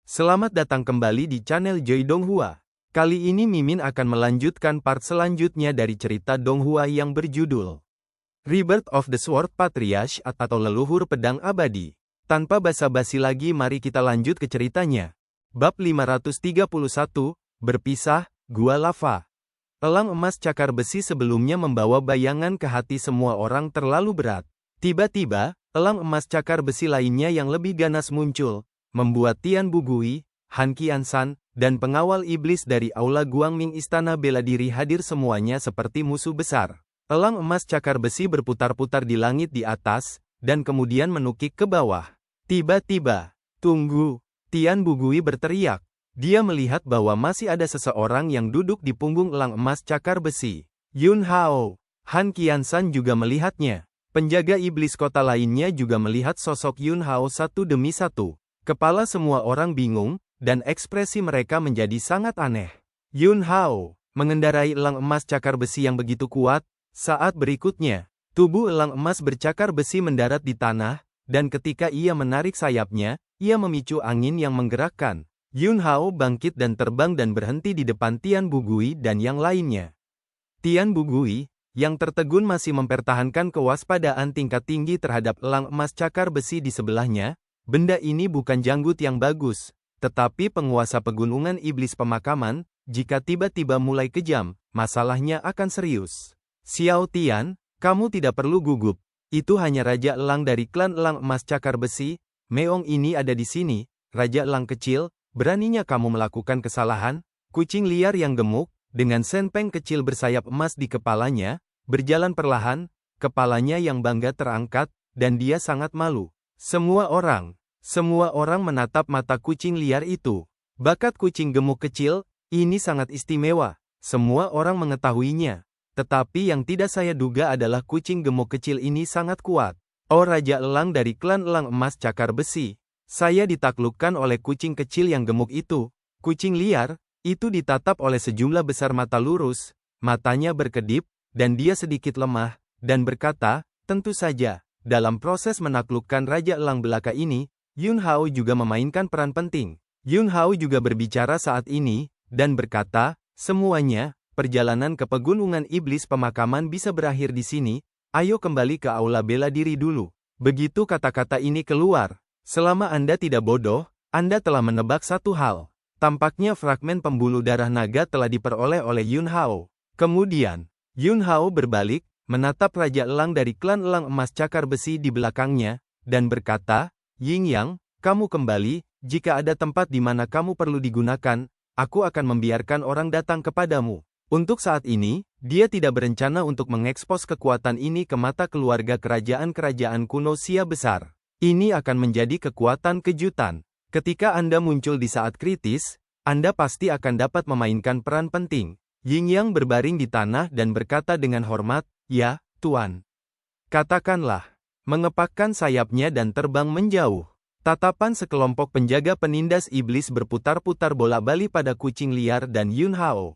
Selamat datang kembali di channel Joy Donghua. Kali ini Mimin akan melanjutkan part selanjutnya dari cerita Donghua yang berjudul Rebirth of the Sword Patriarch atau Leluhur Pedang Abadi. Tanpa basa-basi lagi, mari kita lanjut ke ceritanya. Bab 531, Berpisah, Gua Lava. Elang emas cakar besi sebelumnya membawa bayangan ke hati semua orang terlalu berat. Tiba-tiba, elang emas cakar besi lainnya yang lebih ganas muncul, membuat Tian Bugui, Han Qiansan, dan pengawal iblis dari Aula Guangming Istana Bela Diri hadir semuanya seperti musuh besar. Elang emas cakar besi berputar-putar di langit di atas, dan kemudian menukik ke bawah. Tiba-tiba, "Tunggu!" Tian Bugui berteriak. Dia melihat bahwa masih ada seseorang yang duduk di punggung elang emas cakar besi. Yun Hao. Han Qiansan juga melihatnya. Penjaga iblis kota lainnya juga melihat sosok Yun Hao satu demi satu. Kepala semua orang bingung, dan ekspresi mereka menjadi sangat aneh. Yun Hao mengendarai elang emas cakar besi yang begitu kuat. Saat berikutnya, tubuh elang emas bercakar besi mendarat di tanah, dan ketika ia menarik sayapnya, ia memicu angin yang menggerakkan. Yun Hao bangkit dan terbang dan berhenti di depan Tian Bugui dan yang lainnya. Tian Bugui, yang tertegun masih mempertahankan kewaspadaan tingkat tinggi terhadap elang emas cakar besi di sebelahnya. Benda ini bukan janggut yang bagus, tetapi penguasa pegunungan iblis pemakaman. Jika tiba-tiba mulai kejam, masalahnya akan serius. Xiao Tian, kamu tidak perlu gugup. Itu hanya Raja Elang dari klan Elang Emas Cakar Besi. Meong ini ada di sini, Raja Elang kecil. Beraninya kamu melakukan kesalahan? Kucing liar yang gemuk, dengan senpeng kecil bersayap emas di kepalanya, berjalan perlahan, kepalanya yang bangga terangkat, dan dia sangat malu. Semua orang menatap mata kucing liar itu. Bakat kucing gemuk kecil, ini sangat istimewa. Semua orang mengetahuinya. Tetapi yang tidak saya duga adalah kucing gemuk kecil ini sangat kuat. Oh, Raja Elang dari klan Elang Emas Cakar Besi. Saya ditaklukkan oleh kucing kecil yang gemuk itu. Kucing liar, itu ditatap oleh sejumlah besar mata lurus, matanya berkedip, dan dia sedikit lemah, dan berkata, tentu saja, dalam proses menaklukkan Raja Elang belaka ini, Yun Hao juga memainkan peran penting. Yun Hao juga berbicara saat ini, dan berkata, semuanya, perjalanan ke pegunungan iblis pemakaman bisa berakhir di sini, ayo kembali ke Aula Bela Diri dulu. Begitu kata-kata ini keluar. Selama Anda tidak bodoh, Anda telah menebak satu hal. Tampaknya fragmen pembuluh darah naga telah diperoleh oleh Yun Hao. Kemudian, Yun Hao berbalik, menatap Raja Elang dari klan Elang Emas Cakar Besi di belakangnya, dan berkata, Ying Yang, kamu kembali, jika ada tempat di mana kamu perlu digunakan, aku akan membiarkan orang datang kepadamu. Untuk saat ini, dia tidak berencana untuk mengekspos kekuatan ini ke mata keluarga kerajaan-kerajaan kuno Xia besar. Ini akan menjadi kekuatan kejutan. Ketika Anda muncul di saat kritis, Anda pasti akan dapat memainkan peran penting. Ying Yang berbaring di tanah dan berkata dengan hormat, ya, Tuan. Katakanlah. Mengepakkan sayapnya dan terbang menjauh. Tatapan sekelompok penjaga penindas iblis berputar-putar bola-balik pada kucing liar dan Yun Hao.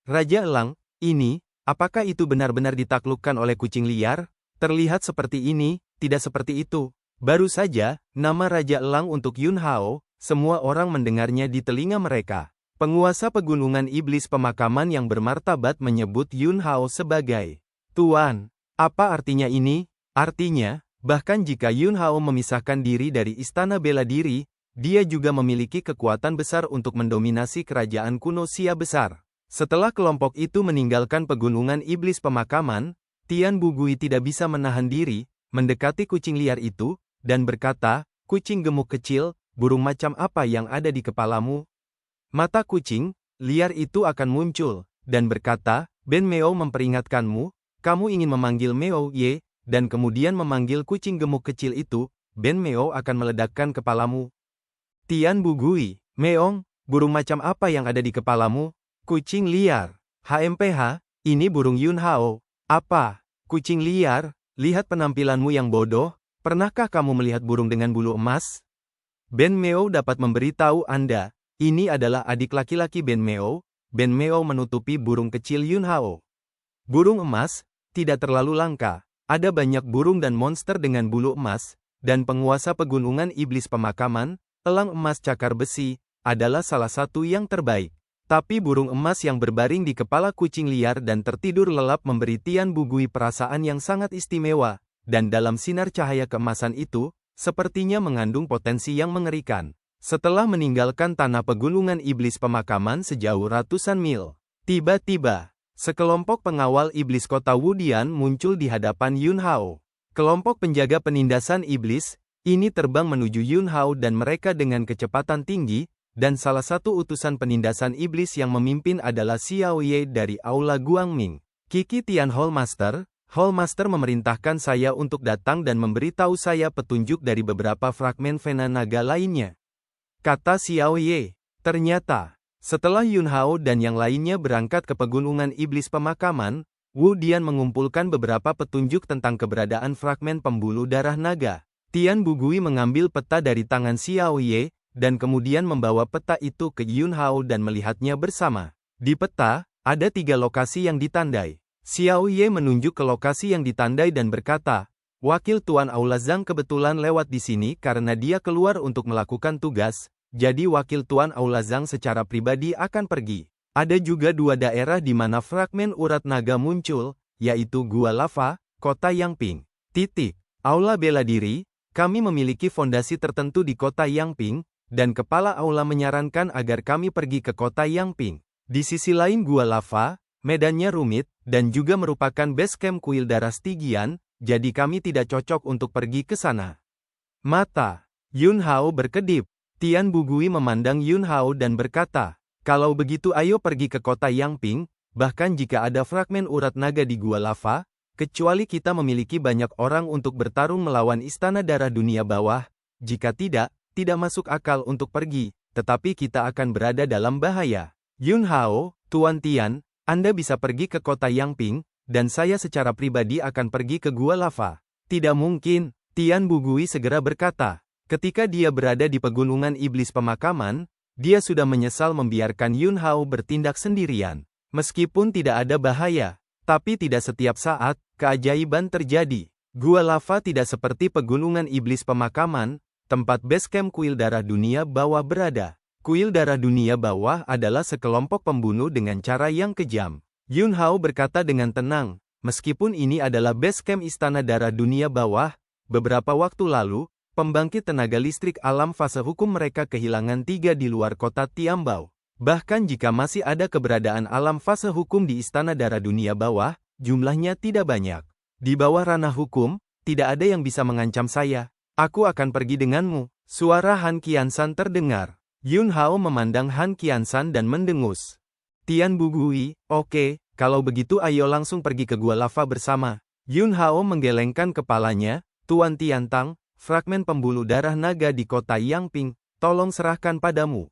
Raja Elang, ini, apakah itu benar-benar ditaklukkan oleh kucing liar? Terlihat seperti ini, tidak seperti itu. Baru saja, nama Raja Elang untuk Yun Hao, semua orang mendengarnya di telinga mereka. Penguasa pegunungan iblis pemakaman yang bermartabat menyebut Yun Hao sebagai Tuan. Apa artinya ini? Artinya, bahkan jika Yun Hao memisahkan diri dari Istana Bela Diri, dia juga memiliki kekuatan besar untuk mendominasi kerajaan kuno Xia besar. Setelah kelompok itu meninggalkan pegunungan iblis pemakaman, Tian Bugui tidak bisa menahan diri, mendekati kucing liar itu, dan berkata, kucing gemuk kecil, burung macam apa yang ada di kepalamu? Mata kucing liar itu akan muncul, dan berkata, Ben Meo memperingatkanmu, kamu ingin memanggil Meo Ye, dan kemudian memanggil kucing gemuk kecil itu, Ben Meo akan meledakkan kepalamu. Tian Bugui, Meong, burung macam apa yang ada di kepalamu? Kucing liar, HMPH, ini burung Yun Hao. Apa? Kucing liar, lihat penampilanmu yang bodoh. Pernahkah kamu melihat burung dengan bulu emas? Ben Meo dapat memberitahu Anda, ini adalah adik laki-laki Ben Meo. Ben Meo menutupi burung kecil Yun Hao. Burung emas, tidak terlalu langka. Ada banyak burung dan monster dengan bulu emas, dan penguasa pegunungan iblis pemakaman, elang emas cakar besi, adalah salah satu yang terbaik. Tapi burung emas yang berbaring di kepala kucing liar dan tertidur lelap memberi Tian Bugui perasaan yang sangat istimewa, dan dalam sinar cahaya keemasan itu, sepertinya mengandung potensi yang mengerikan. Setelah meninggalkan tanah pegunungan iblis pemakaman sejauh ratusan mil, tiba-tiba, sekelompok pengawal iblis kota Wudian muncul di hadapan Yun Hao. Kelompok penjaga penindasan iblis, ini terbang menuju Yun Hao dan mereka dengan kecepatan tinggi, dan salah satu utusan penindasan iblis yang memimpin adalah Xiao Ye dari Aula Guangming. Kiki Tian Hallmaster memerintahkan saya untuk datang dan memberitahu saya petunjuk dari beberapa fragmen Vena Naga lainnya. Kata Xiao Ye. Ternyata, setelah Yun Hao dan yang lainnya berangkat ke pegunungan iblis pemakaman, Wu Dian mengumpulkan beberapa petunjuk tentang keberadaan fragmen pembuluh darah naga. Tian Bugui mengambil peta dari tangan Xiao Ye, dan kemudian membawa peta itu ke Yun Hao dan melihatnya bersama. Di peta, ada 3 lokasi yang ditandai. Xiao Ye menunjuk ke lokasi yang ditandai dan berkata, "Wakil Tuan Aula Zhang kebetulan lewat di sini karena dia keluar untuk melakukan tugas, jadi Wakil Tuan Aula Zhang secara pribadi akan pergi." Ada juga 2 daerah di mana fragmen urat naga muncul, yaitu Gua Lava, Kota Yangping. Aula bela diri, kami memiliki fondasi tertentu di Kota Yangping, dan Kepala Aula menyarankan agar kami pergi ke Kota Yangping. Di sisi lain Gua Lava, medannya rumit, dan juga merupakan base camp kuil darah Stygian, jadi kami tidak cocok untuk pergi ke sana. Mata Yun Hao berkedip. Tian Bugui memandang Yun Hao dan berkata, "Kalau begitu ayo pergi ke Kota Yangping, bahkan jika ada fragmen urat naga di Gua Lava, kecuali kita memiliki banyak orang untuk bertarung melawan Istana Darah Dunia Bawah, jika tidak masuk akal untuk pergi, tetapi kita akan berada dalam bahaya." Yun Hao, Tuan Tian, Anda bisa pergi ke Kota Yangping, dan saya secara pribadi akan pergi ke Gua Lava. Tidak mungkin, Tian Bugui segera berkata. Ketika dia berada di pegunungan iblis pemakaman, dia sudah menyesal membiarkan Yun Hao bertindak sendirian. Meskipun tidak ada bahaya, tapi tidak setiap saat, keajaiban terjadi. Gua Lava tidak seperti pegunungan iblis pemakaman, tempat base camp kuil darah dunia bawah berada. Kuil darah dunia bawah adalah sekelompok pembunuh dengan cara yang kejam. Yun Hao berkata dengan tenang, meskipun ini adalah base camp Istana Darah Dunia Bawah, beberapa waktu lalu, pembangkit tenaga listrik alam fase hukum mereka kehilangan 3 di luar kota Tiambao. Bahkan jika masih ada keberadaan alam fase hukum di Istana Darah Dunia Bawah, jumlahnya tidak banyak. Di bawah ranah hukum, tidak ada yang bisa mengancam saya. Aku akan pergi denganmu. Suara Han Qiansan terdengar. Yun Hao memandang Han Qiansan dan mendengus. Tian Bugui, oke, kalau begitu ayo langsung pergi ke Gua Lava bersama. Yun Hao menggelengkan kepalanya, Tuan Tiantang, fragmen pembuluh darah naga di Kota Yangping, tolong serahkan padamu.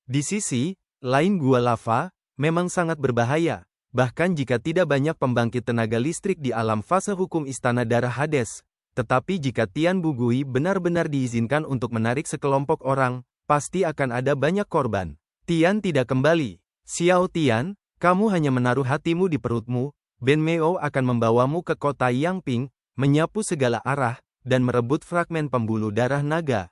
Di sisi lain Gua Lava memang sangat berbahaya, bahkan jika tidak banyak pembangkit tenaga listrik di alam fase hukum Istana Darah Hades. Tetapi jika Tian Bugui benar-benar diizinkan untuk menarik sekelompok orang, pasti akan ada banyak korban. Tian tidak kembali. Xiao Tian, kamu hanya menaruh hatimu di perutmu, Ben Meo akan membawamu ke Kota Yangping, menyapu segala arah, dan merebut fragmen pembuluh darah naga.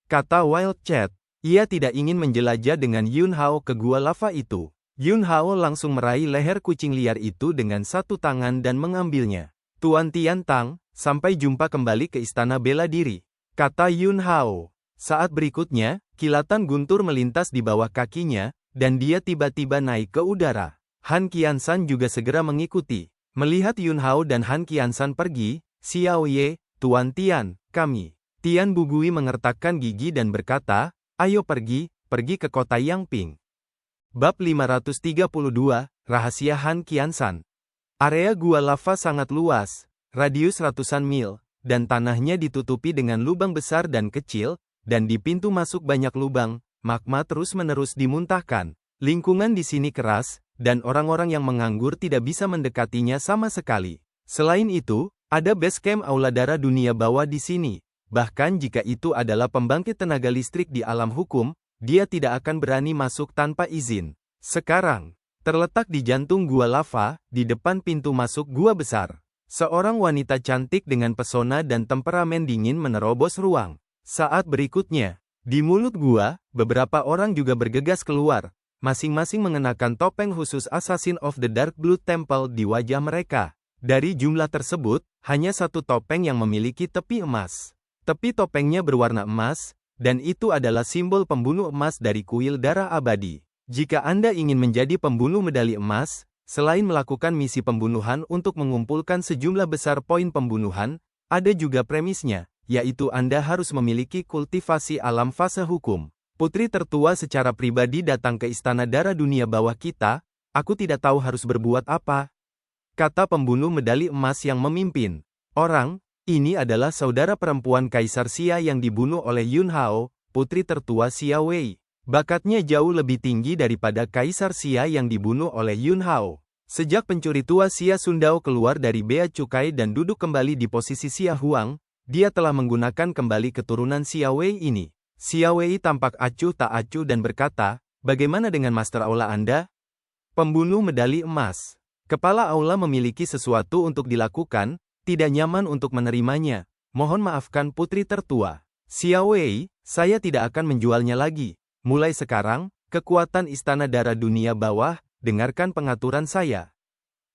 Kata Wild Chat, ia tidak ingin menjelajah dengan Yun Hao ke Gua Lava itu. Yun Hao langsung meraih leher kucing liar itu dengan satu tangan dan mengambilnya. Tuan Tiantang, sampai jumpa kembali ke Istana Bela Diri, kata Yun Hao. Saat berikutnya, kilatan guntur melintas di bawah kakinya, dan dia tiba-tiba naik ke udara. Han Qiansan juga segera mengikuti. Melihat Yun Hao dan Han Qiansan pergi, Xiao Ye, Tuan Tian, kami. Tian Bugui mengertakkan gigi dan berkata, ayo pergi ke Kota Yangping. Bab 532, Rahasia Han Qiansan. Area Gua Lava sangat luas, radius ratusan mil, dan tanahnya ditutupi dengan lubang besar dan kecil, dan di pintu masuk banyak lubang, magma terus-menerus dimuntahkan. Lingkungan di sini keras, dan orang-orang yang menganggur tidak bisa mendekatinya sama sekali. Selain itu, ada base camp Aula Darah Dunia Bawah di sini. Bahkan jika itu adalah pembangkit tenaga listrik di alam hukum, dia tidak akan berani masuk tanpa izin. Sekarang, terletak di jantung Gua Lava, di depan pintu masuk gua besar. Seorang wanita cantik dengan pesona dan temperamen dingin menerobos ruang. Saat berikutnya, Di mulut gua, beberapa orang juga bergegas keluar, masing-masing mengenakan topeng khusus Assassin of the Dark Blood Temple di wajah mereka. Dari jumlah tersebut, hanya satu topeng yang memiliki tepi emas. Tepi topengnya berwarna emas, dan itu adalah simbol pembunuh emas dari kuil darah abadi. Jika Anda ingin menjadi pembunuh medali emas, selain melakukan misi pembunuhan untuk mengumpulkan sejumlah besar poin pembunuhan, ada juga premisnya, yaitu Anda harus memiliki kultivasi alam fase hukum. Putri tertua secara pribadi datang ke Istana Darah Dunia Bawah kita, aku tidak tahu harus berbuat apa. Kata pembunuh medali emas yang memimpin. Orang, ini adalah saudara perempuan Kaisar Xia yang dibunuh oleh Yun Hao, putri tertua Xia Wei. Bakatnya jauh lebih tinggi daripada Kaisar Xia yang dibunuh oleh Yun Hao. Sejak pencuri tua Xia Sundao keluar dari bea cukai dan duduk kembali di posisi Xia Huang, dia telah menggunakan kembali keturunan Xia Wei ini. Xia Wei tampak acuh tak acuh dan berkata, "Bagaimana dengan Master Aula Anda?" Pembunuh medali emas. Kepala aula memiliki sesuatu untuk dilakukan, tidak nyaman untuk menerimanya. Mohon maafkan putri tertua. Xia Wei, saya tidak akan menjualnya lagi. Mulai sekarang, kekuatan Istana Darah Dunia Bawah, dengarkan pengaturan saya.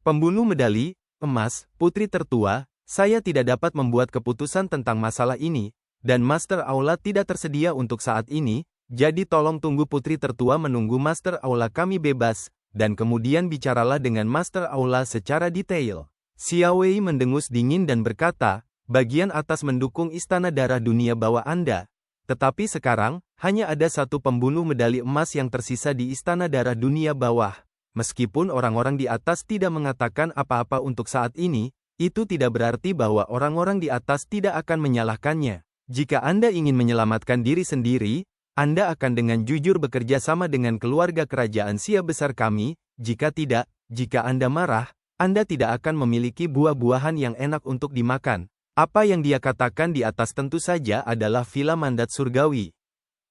Pembunuh medali emas, putri tertua, saya tidak dapat membuat keputusan tentang masalah ini, dan Master Aula tidak tersedia untuk saat ini, jadi tolong tunggu putri tertua menunggu Master Aula kami bebas, dan kemudian bicaralah dengan Master Aula secara detail. Xia Wei mendengus dingin dan berkata, bagian atas mendukung Istana Darah Dunia Bawah Anda. Tetapi sekarang, hanya ada satu pembunuh medali emas yang tersisa di Istana Darah Dunia Bawah. Meskipun orang-orang di atas tidak mengatakan apa-apa untuk saat ini, itu tidak berarti bahwa orang-orang di atas tidak akan menyalahkannya. Jika Anda ingin menyelamatkan diri sendiri, Anda akan dengan jujur bekerja sama dengan keluarga kerajaan Xia besar kami, jika tidak, jika Anda marah, Anda tidak akan memiliki buah-buahan yang enak untuk dimakan. Apa yang dia katakan di atas tentu saja adalah villa mandat surgawi.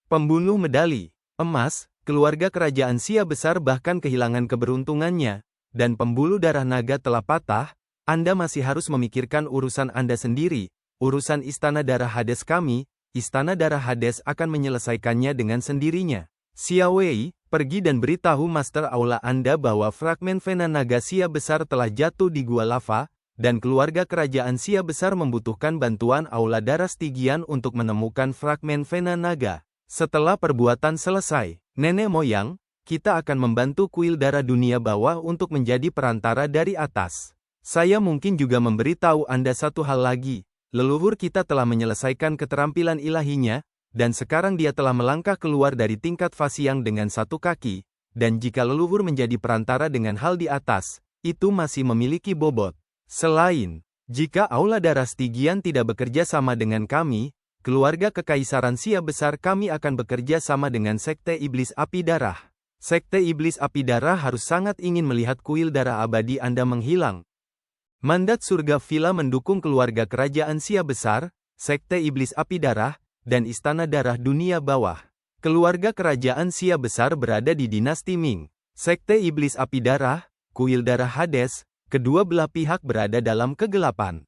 Pembunuh medali emas, keluarga kerajaan Xia besar bahkan kehilangan keberuntungannya, dan pembuluh darah naga telah patah, Anda masih harus memikirkan urusan Anda sendiri, urusan Istana Darah Hades kami, Istana Darah Hades akan menyelesaikannya dengan sendirinya. Xia Wei, pergi dan beritahu Master Aula Anda bahwa fragmen vena naga Xia besar telah jatuh di gua lava, dan keluarga kerajaan Xia besar membutuhkan bantuan Aula Darah Stygian untuk menemukan fragmen vena naga. Setelah perbuatan selesai, nenek moyang, kita akan membantu kuil darah dunia bawah untuk menjadi perantara dari atas. Saya mungkin juga memberitahu Anda satu hal lagi, leluhur kita telah menyelesaikan keterampilan ilahinya, dan sekarang dia telah melangkah keluar dari tingkat Fasiang dengan satu kaki, dan jika leluhur menjadi perantara dengan hal di atas, itu masih memiliki bobot. Selain, jika Aula Darah Stygian tidak bekerja sama dengan kami, keluarga kekaisaran Xia besar kami akan bekerja sama dengan Sekte Iblis Api Darah. Sekte Iblis Api Darah harus sangat ingin melihat kuil darah abadi Anda menghilang. Mandat surga Villa mendukung keluarga kerajaan Xia besar, Sekte Iblis Api Darah, dan Istana Darah Dunia Bawah. Keluarga kerajaan Xia besar berada di dinasti Ming. Sekte Iblis Api Darah, kuil darah Hades, kedua belah pihak berada dalam kegelapan.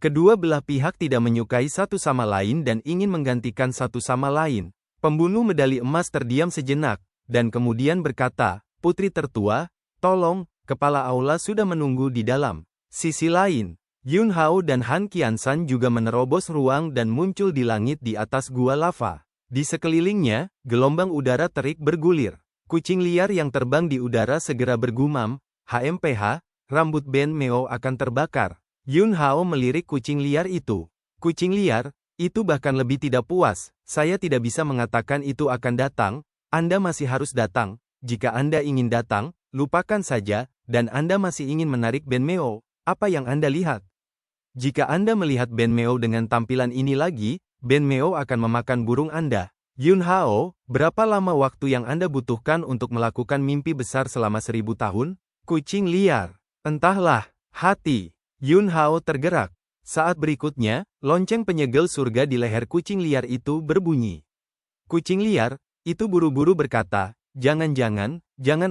Kedua belah pihak tidak menyukai satu sama lain dan ingin menggantikan satu sama lain. Pembunuh medali emas terdiam sejenak, dan kemudian berkata, "Putri tertua, tolong, kepala aula sudah menunggu di dalam." Sisi lain, Yun Hao dan Han Qiansan juga menerobos ruang dan muncul di langit di atas gua lava. Di sekelilingnya, gelombang udara terik bergulir. Kucing liar yang terbang di udara segera bergumam, "HMPH, rambut Ben Meo akan terbakar." Yun Hao melirik kucing liar itu. "Kucing liar, itu bahkan lebih tidak puas. Saya tidak bisa mengatakan itu akan datang. Anda masih harus datang. Jika Anda ingin datang, lupakan saja, dan Anda masih ingin menarik Ben Meo. Apa yang Anda lihat? Jika Anda melihat Ben Meo dengan tampilan ini lagi, Ben Meo akan memakan burung Anda." Yun Hao, berapa lama waktu yang Anda butuhkan untuk melakukan mimpi besar selama 1000 tahun? Kucing liar. Entahlah, hati. Yun Hao tergerak. Saat berikutnya, lonceng penyegel surga di leher kucing liar itu berbunyi. Kucing liar, itu buru-buru berkata, jangan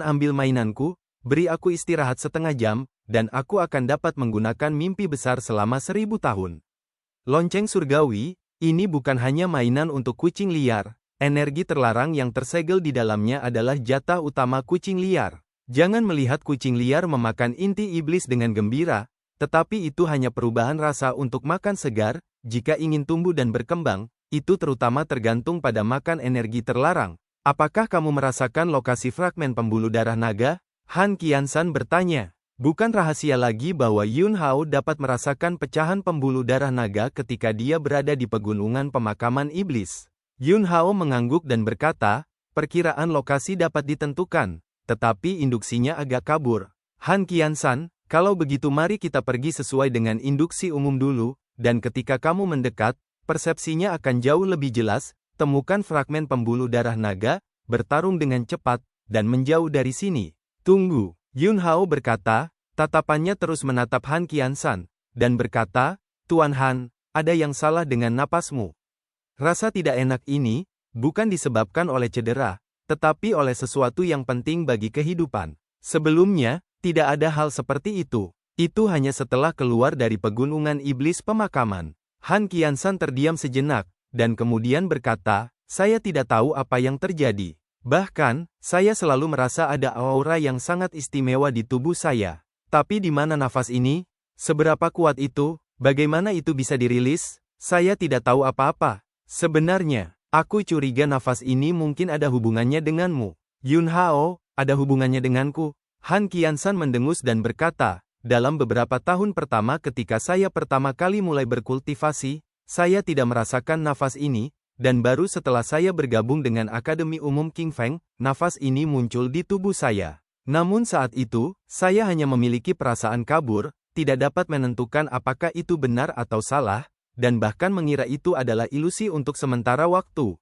ambil mainanku, beri aku istirahat setengah jam, dan aku akan dapat menggunakan mimpi besar selama 1000 tahun. Lonceng surgawi, ini bukan hanya mainan untuk kucing liar, energi terlarang yang tersegel di dalamnya adalah jatah utama kucing liar. Jangan melihat kucing liar memakan inti iblis dengan gembira, tetapi itu hanya perubahan rasa untuk makan segar. Jika ingin tumbuh dan berkembang, itu terutama tergantung pada makan energi terlarang. Apakah kamu merasakan lokasi fragmen pembuluh darah naga? Han Qiansan bertanya. Bukan rahasia lagi bahwa Yun Hao dapat merasakan pecahan pembuluh darah naga ketika dia berada di pegunungan pemakaman iblis. Yun Hao mengangguk dan berkata, perkiraan lokasi dapat ditentukan, tetapi induksinya agak kabur. Han Qiansan, kalau begitu mari kita pergi sesuai dengan induksi umum dulu, dan ketika kamu mendekat, persepsinya akan jauh lebih jelas. Temukan fragmen pembuluh darah naga, bertarung dengan cepat, dan menjauh dari sini. Tunggu. Yun Hao berkata, tatapannya terus menatap Han Qiansan, dan berkata, Tuan Han, ada yang salah dengan napasmu. Rasa tidak enak ini, bukan disebabkan oleh cedera, tetapi oleh sesuatu yang penting bagi kehidupan. Sebelumnya, tidak ada hal seperti itu. Itu hanya setelah keluar dari pegunungan iblis pemakaman. Han Qiansan terdiam sejenak, dan kemudian berkata, saya tidak tahu apa yang terjadi. Bahkan, saya selalu merasa ada aura yang sangat istimewa di tubuh saya. Tapi di mana nafas ini? Seberapa kuat itu? Bagaimana itu bisa dirilis? Saya tidak tahu apa-apa. Sebenarnya, aku curiga nafas ini mungkin ada hubungannya denganmu. Yun Hao, ada hubungannya denganku? Han Qiansan mendengus dan berkata, dalam beberapa tahun pertama ketika saya pertama kali mulai berkultivasi, saya tidak merasakan nafas ini. Dan baru setelah saya bergabung dengan Akademi Umum King Feng, nafas ini muncul di tubuh saya. Namun saat itu, saya hanya memiliki perasaan kabur, tidak dapat menentukan apakah itu benar atau salah, dan bahkan mengira itu adalah ilusi untuk sementara waktu.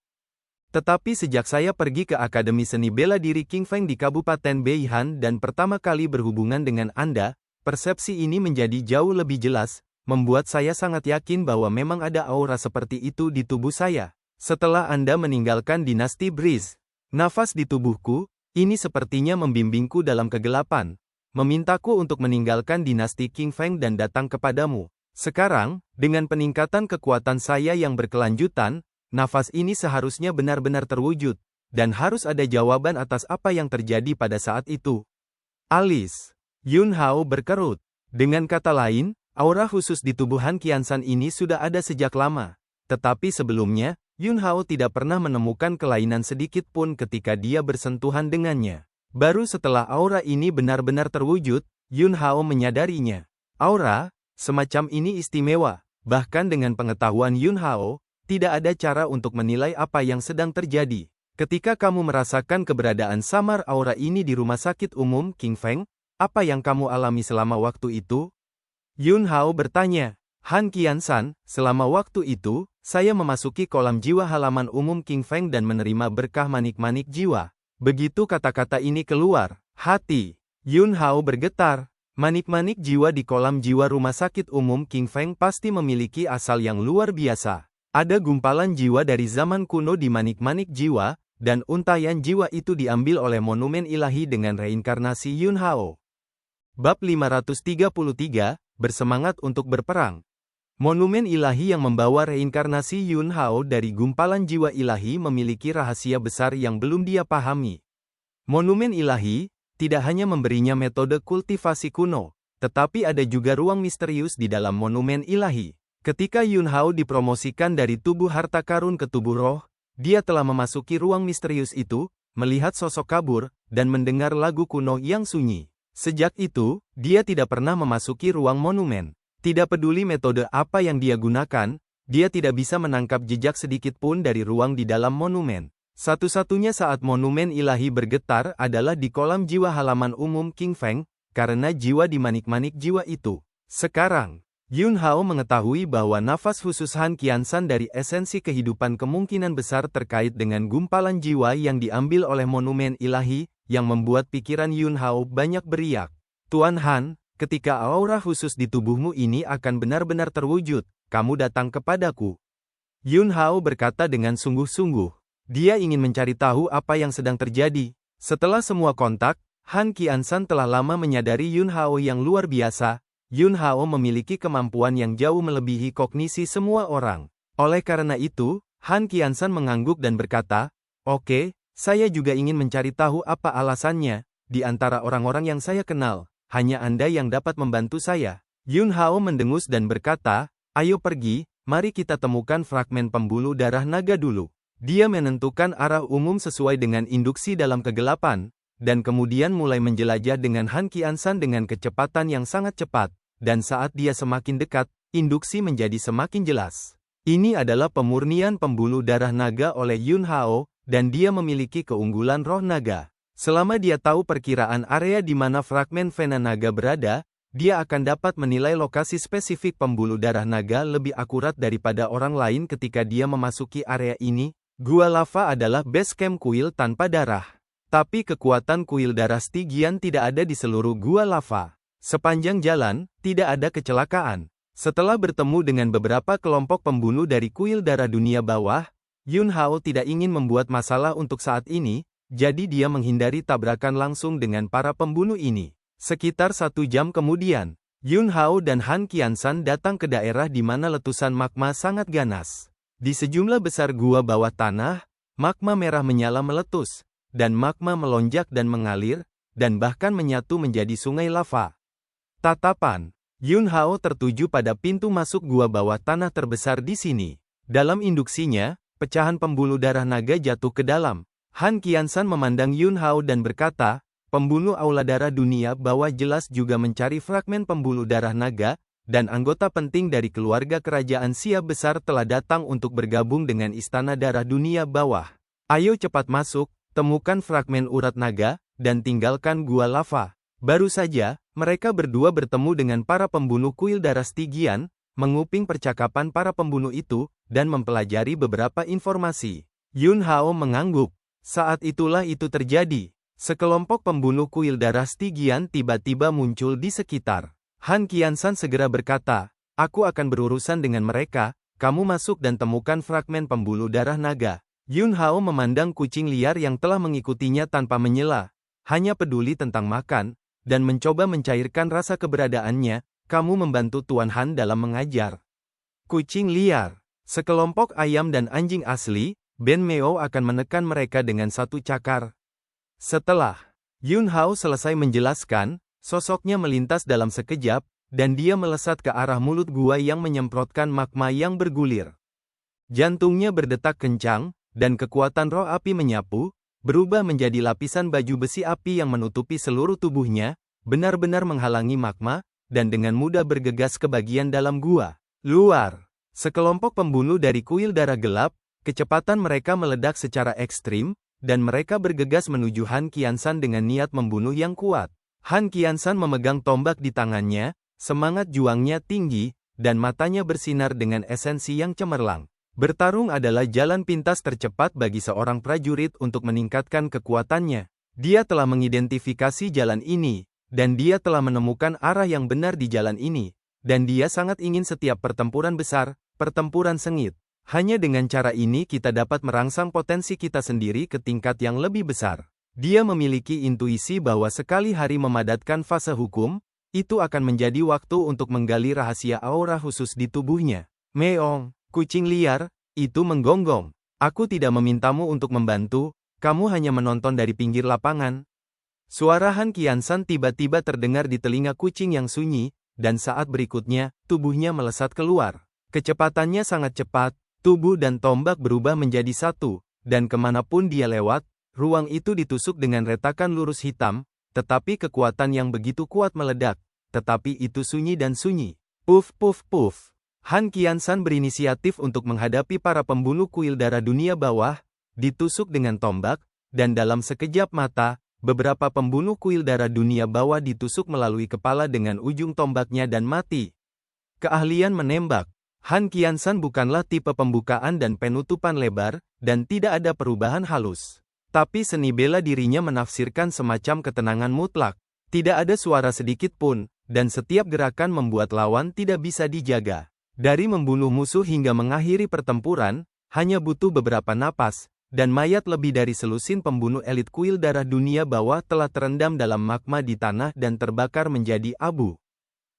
Tetapi sejak saya pergi ke Akademi Seni Bela Diri King Feng di Kabupaten Beihan dan pertama kali berhubungan dengan Anda, persepsi ini menjadi jauh lebih jelas, membuat saya sangat yakin bahwa memang ada aura seperti itu di tubuh saya. Setelah Anda meninggalkan dinasti Breeze, nafas di tubuhku, ini sepertinya membimbingku dalam kegelapan, memintaku untuk meninggalkan dinasti King Feng dan datang kepadamu. Sekarang, dengan peningkatan kekuatan saya yang berkelanjutan, nafas ini seharusnya benar-benar terwujud, dan harus ada jawaban atas apa yang terjadi pada saat itu. Alis. Yun Hao berkerut. Dengan kata lain, aura khusus di tubuh Han Qiansan ini sudah ada sejak lama. Tetapi sebelumnya, Yun Hao tidak pernah menemukan kelainan sedikit pun ketika dia bersentuhan dengannya. Baru setelah aura ini benar-benar terwujud, Yun Hao menyadarinya. Aura semacam ini istimewa. Bahkan dengan pengetahuan Yun Hao, tidak ada cara untuk menilai apa yang sedang terjadi. Ketika kamu merasakan keberadaan samar aura ini di Rumah Sakit Umum King Feng, apa yang kamu alami selama waktu itu? Yun Hao bertanya. Han Qiansan, selama waktu itu, saya memasuki kolam jiwa halaman umum King Feng dan menerima berkah manik-manik jiwa. Begitu kata-kata ini keluar, hati Yun Hao bergetar. Manik-manik jiwa di kolam jiwa Rumah Sakit Umum King Feng pasti memiliki asal yang luar biasa. Ada gumpalan jiwa dari zaman kuno di manik-manik jiwa, dan untayan jiwa itu diambil oleh monumen ilahi dengan reinkarnasi Yun Hao. Bab 533, Bersemangat untuk Berperang. Monumen ilahi yang membawa reinkarnasi Yun Hao dari gumpalan jiwa ilahi memiliki rahasia besar yang belum dia pahami. Monumen ilahi tidak hanya memberinya metode kultivasi kuno, tetapi ada juga ruang misterius di dalam monumen ilahi. Ketika Yun Hao dipromosikan dari tubuh harta karun ke tubuh roh, dia telah memasuki ruang misterius itu, melihat sosok kabur, dan mendengar lagu kuno yang sunyi. Sejak itu, dia tidak pernah memasuki ruang monumen. Tidak peduli metode apa yang dia gunakan, dia tidak bisa menangkap jejak sedikit pun dari ruang di dalam monumen. Satu-satunya saat monumen ilahi bergetar adalah di kolam jiwa halaman umum King Feng, karena jiwa di manik-manik jiwa itu. Sekarang, Yun Hao mengetahui bahwa nafas khusus Han Qiansan dari esensi kehidupan kemungkinan besar terkait dengan gumpalan jiwa yang diambil oleh monumen ilahi, yang membuat pikiran Yun Hao banyak beriak. Tuan Han, ketika aura khusus di tubuhmu ini akan benar-benar terwujud, kamu datang kepadaku. Yun Hao berkata dengan sungguh-sungguh. Dia ingin mencari tahu apa yang sedang terjadi. Setelah semua kontak, Han Qiansan telah lama menyadari Yun Hao yang luar biasa. Yun Hao memiliki kemampuan yang jauh melebihi kognisi semua orang. Oleh karena itu, Han Qiansan mengangguk dan berkata, "Oke, saya juga ingin mencari tahu apa alasannya. Di antara orang-orang yang saya kenal, hanya Anda yang dapat membantu saya." Yun Hao mendengus dan berkata, "Ayo pergi, mari kita temukan fragmen pembuluh darah naga dulu." Dia menentukan arah umum sesuai dengan induksi dalam kegelapan, dan kemudian mulai menjelajah dengan Han Qiansan dengan kecepatan yang sangat cepat, dan saat dia semakin dekat, induksi menjadi semakin jelas. Ini adalah pemurnian pembuluh darah naga oleh Yun Hao, dan dia memiliki keunggulan roh naga. Selama dia tahu perkiraan area di mana fragmen vena naga berada, dia akan dapat menilai lokasi spesifik pembuluh darah naga lebih akurat daripada orang lain ketika dia memasuki area ini. Gua lava adalah base camp kuil tanpa darah. Tapi kekuatan kuil darah Stygian tidak ada di seluruh gua lava. Sepanjang jalan, tidak ada kecelakaan. Setelah bertemu dengan beberapa kelompok pembunuh dari kuil darah dunia bawah, Yun Hao tidak ingin membuat masalah untuk saat ini, jadi dia menghindari tabrakan langsung dengan para pembunuh ini. Sekitar 1 jam kemudian, Yun Hao dan Han Qiansan datang ke daerah di mana letusan magma sangat ganas. Di sejumlah besar gua bawah tanah, magma merah menyala meletus, dan magma melonjak dan mengalir, dan bahkan menyatu menjadi sungai lava. Tatapan Yun Hao tertuju pada pintu masuk gua bawah tanah terbesar di sini. Dalam induksinya, pecahan pembuluh darah naga jatuh ke dalam. Han Qiansan memandang Yun Hao dan berkata, "Pembunuh aula darah dunia bawah jelas juga mencari fragmen pembuluh darah naga, dan anggota penting dari keluarga kerajaan Xia besar telah datang untuk bergabung dengan istana darah dunia bawah. Ayo cepat masuk, temukan fragmen urat naga, dan tinggalkan gua lava." Baru saja, mereka berdua bertemu dengan para pembunuh kuil darah Stygian, menguping percakapan para pembunuh itu, dan mempelajari beberapa informasi. Yun Hao mengangguk. Saat itulah itu terjadi. Sekelompok pembunuh kuil darah Stygian tiba-tiba muncul di sekitar. Han Qiansan segera berkata, "Aku akan berurusan dengan mereka, kamu masuk dan temukan fragmen pembuluh darah naga." Yun Hao memandang kucing liar yang telah mengikutinya tanpa menyela, hanya peduli tentang makan, dan mencoba mencairkan rasa keberadaannya. "Kamu membantu Tuan Han dalam mengajar kucing liar. Sekelompok ayam dan anjing asli, Ben Meo akan menekan mereka dengan satu cakar." Setelah Yun Hao selesai menjelaskan, sosoknya melintas dalam sekejap, dan dia melesat ke arah mulut gua yang menyemprotkan magma yang bergulir. Jantungnya berdetak kencang, dan kekuatan roh api menyapu, berubah menjadi lapisan baju besi api yang menutupi seluruh tubuhnya, benar-benar menghalangi magma, dan dengan mudah bergegas ke bagian dalam gua luar. Sekelompok pembunuh dari kuil darah gelap, kecepatan mereka meledak secara ekstrim, dan mereka bergegas menuju Han Qiansan dengan niat membunuh yang kuat. Han Qiansan memegang tombak di tangannya, semangat juangnya tinggi, dan matanya bersinar dengan esensi yang cemerlang. Bertarung adalah jalan pintas tercepat bagi seorang prajurit untuk meningkatkan kekuatannya. Dia telah mengidentifikasi jalan ini, dan dia telah menemukan arah yang benar di jalan ini, dan dia sangat ingin setiap pertempuran besar, pertempuran sengit. Hanya dengan cara ini kita dapat merangsang potensi kita sendiri ke tingkat yang lebih besar. Dia memiliki intuisi bahwa sekali hari memadatkan fase hukum, itu akan menjadi waktu untuk menggali rahasia aura khusus di tubuhnya. "Meong, kucing liar," itu menggonggong. "Aku tidak memintamu untuk membantu, kamu hanya menonton dari pinggir lapangan." Suara Han Qiansan tiba-tiba terdengar di telinga kucing yang sunyi, dan saat berikutnya, tubuhnya melesat keluar. Kecepatannya sangat cepat, tubuh dan tombak berubah menjadi satu, dan kemanapun dia lewat, ruang itu ditusuk dengan retakan lurus hitam, tetapi kekuatan yang begitu kuat meledak, tetapi itu sunyi dan sunyi. Puff puff puff. Han Qiansan berinisiatif untuk menghadapi para pembunuh kuil darah dunia bawah, ditusuk dengan tombak, dan dalam sekejap mata, beberapa pembunuh kuil darah dunia bawah ditusuk melalui kepala dengan ujung tombaknya dan mati. Keahlian menembak. Han Qiansan bukanlah tipe pembukaan dan penutupan lebar, dan tidak ada perubahan halus. Tapi seni bela dirinya menafsirkan semacam ketenangan mutlak. Tidak ada suara sedikit pun, dan setiap gerakan membuat lawan tidak bisa dijaga. Dari membunuh musuh hingga mengakhiri pertempuran, hanya butuh beberapa napas, dan mayat lebih dari selusin pembunuh elit kuil darah dunia bawah telah terendam dalam magma di tanah dan terbakar menjadi abu.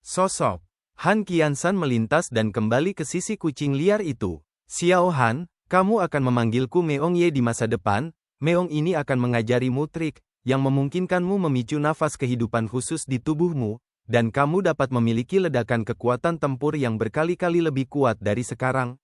Sosok Han Qiansan melintas dan kembali ke sisi kucing liar itu. "Xiao Han, Kamu akan memanggilku Meong Ye di masa depan. Meong ini akan mengajarimu trik yang memungkinkanmu memicu nafas kehidupan khusus di tubuhmu, dan kamu dapat memiliki ledakan kekuatan tempur yang berkali-kali lebih kuat dari sekarang.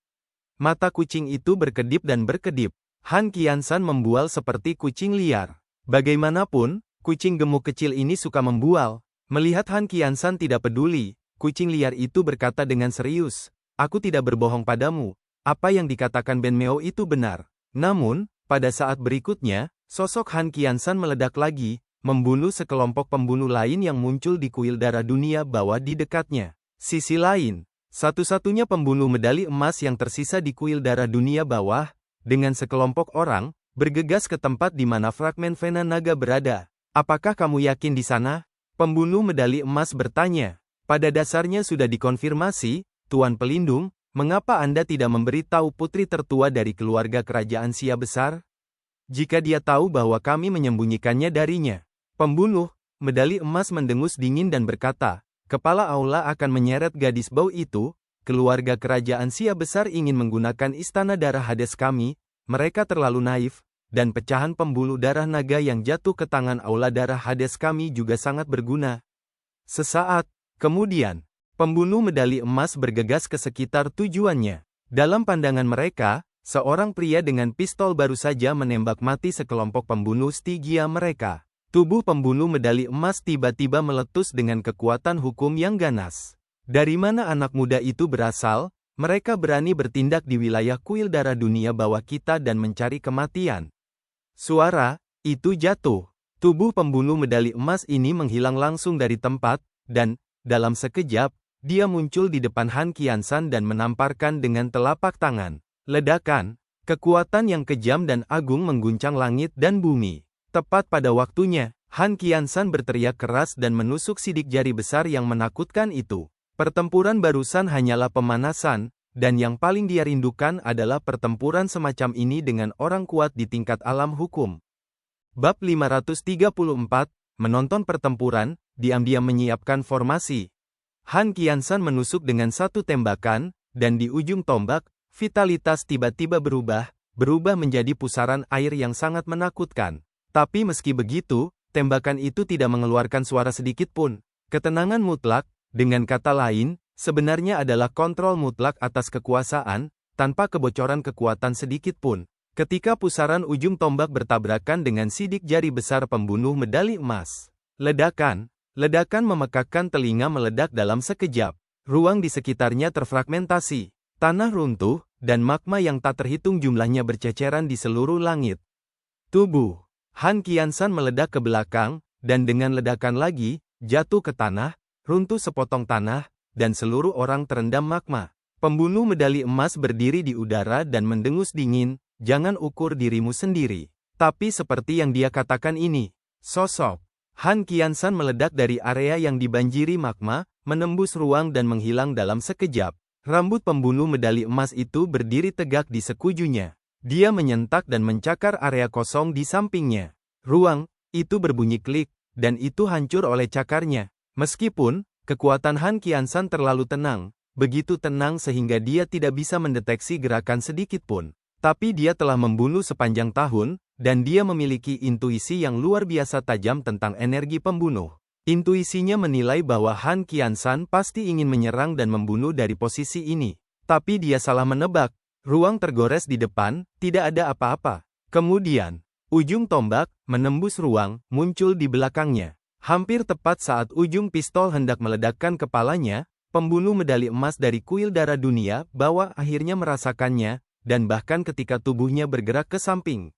Mata kucing itu berkedip dan berkedip. Han Qiansan membual seperti kucing liar. Bagaimanapun, kucing gemuk kecil ini suka membual. Melihat Han Qiansan tidak peduli, kucing liar itu berkata dengan serius, "Aku tidak berbohong padamu. Apa yang dikatakan Ben Meo itu benar." Namun, pada saat berikutnya, sosok Han Qiansan meledak lagi, membunuh sekelompok pembunuh lain yang muncul di kuil darah dunia bawah di dekatnya. Sisi lain, satu-satunya pembunuh medali emas yang tersisa di kuil darah dunia bawah, dengan sekelompok orang, bergegas ke tempat di mana fragmen vena naga berada. "Apakah kamu yakin di sana?" Pembunuh medali emas bertanya. "Pada dasarnya sudah dikonfirmasi, Tuan Pelindung, mengapa Anda tidak memberitahu putri tertua dari keluarga kerajaan Xia besar? Jika dia tahu bahwa kami menyembunyikannya darinya." Pembunuh medali emas mendengus dingin dan berkata, "Kepala aula akan menyeret gadis bau itu. Keluarga kerajaan Xia besar ingin menggunakan istana darah Hades kami. Mereka terlalu naif, dan pecahan pembuluh darah naga yang jatuh ke tangan aula darah Hades kami juga sangat berguna." Sesaat kemudian, pembunuh medali emas bergegas ke sekitar tujuannya. Dalam pandangan mereka, seorang pria dengan pistol baru saja menembak mati sekelompok pembunuh Stygia mereka. Tubuh pembunuh medali emas tiba-tiba meletus dengan kekuatan hukum yang ganas. Dari mana anak muda itu berasal? Mereka berani bertindak di wilayah kuil darah dunia bawah kita dan mencari kematian. Suara itu jatuh. Tubuh pembunuh medali emas ini menghilang langsung dari tempat, dan, dalam sekejap, dia muncul di depan Han Qiansan dan menamparkan dengan telapak tangan. Ledakan, kekuatan yang kejam dan agung mengguncang langit dan bumi. Tepat pada waktunya, Han Qiansan berteriak keras dan menusuk sidik jari besar yang menakutkan itu. Pertempuran barusan hanyalah pemanasan, dan yang paling dia rindukan adalah pertempuran semacam ini dengan orang kuat di tingkat alam hukum. Bab 534, menonton pertempuran, diam-diam menyiapkan formasi. Han Qiansan menusuk dengan satu tembakan, dan di ujung tombak, vitalitas tiba-tiba berubah menjadi pusaran air yang sangat menakutkan. Tapi meski begitu, tembakan itu tidak mengeluarkan suara sedikit pun. Ketenangan mutlak, dengan kata lain, sebenarnya adalah kontrol mutlak atas kekuasaan, tanpa kebocoran kekuatan sedikit pun. Ketika pusaran ujung tombak bertabrakan dengan sidik jari besar pembunuh medali emas. Ledakan memekakkan telinga meledak dalam sekejap. Ruang di sekitarnya terfragmentasi. Tanah runtuh, dan magma yang tak terhitung jumlahnya berceceran di seluruh langit. Tubuh Han Qiansan meledak ke belakang, dan dengan ledakan lagi, jatuh ke tanah, runtuh sepotong tanah, dan seluruh orang terendam magma. Pembunuh medali emas berdiri di udara dan mendengus dingin, "Jangan ukur dirimu sendiri." Tapi seperti yang dia katakan ini, sosok Han Qiansan meledak dari area yang dibanjiri magma, menembus ruang dan menghilang dalam sekejap. Rambut pembunuh medali emas itu berdiri tegak di sekujunya. Dia menyentak dan mencakar area kosong di sampingnya. Ruang itu berbunyi klik, dan itu hancur oleh cakarnya. Meskipun kekuatan Han Qiansan terlalu tenang, begitu tenang sehingga dia tidak bisa mendeteksi gerakan sedikit pun. Tapi dia telah membunuh sepanjang tahun, dan dia memiliki intuisi yang luar biasa tajam tentang energi pembunuh. Intuisinya menilai bahwa Han Qiansan pasti ingin menyerang dan membunuh dari posisi ini. Tapi dia salah menebak. Ruang tergores di depan, tidak ada apa-apa. Kemudian, ujung tombak, menembus ruang, muncul di belakangnya. Hampir tepat saat ujung pistol hendak meledakkan kepalanya, pembunuh medali emas dari kuil darah dunia bawah akhirnya merasakannya, dan bahkan ketika tubuhnya bergerak ke samping.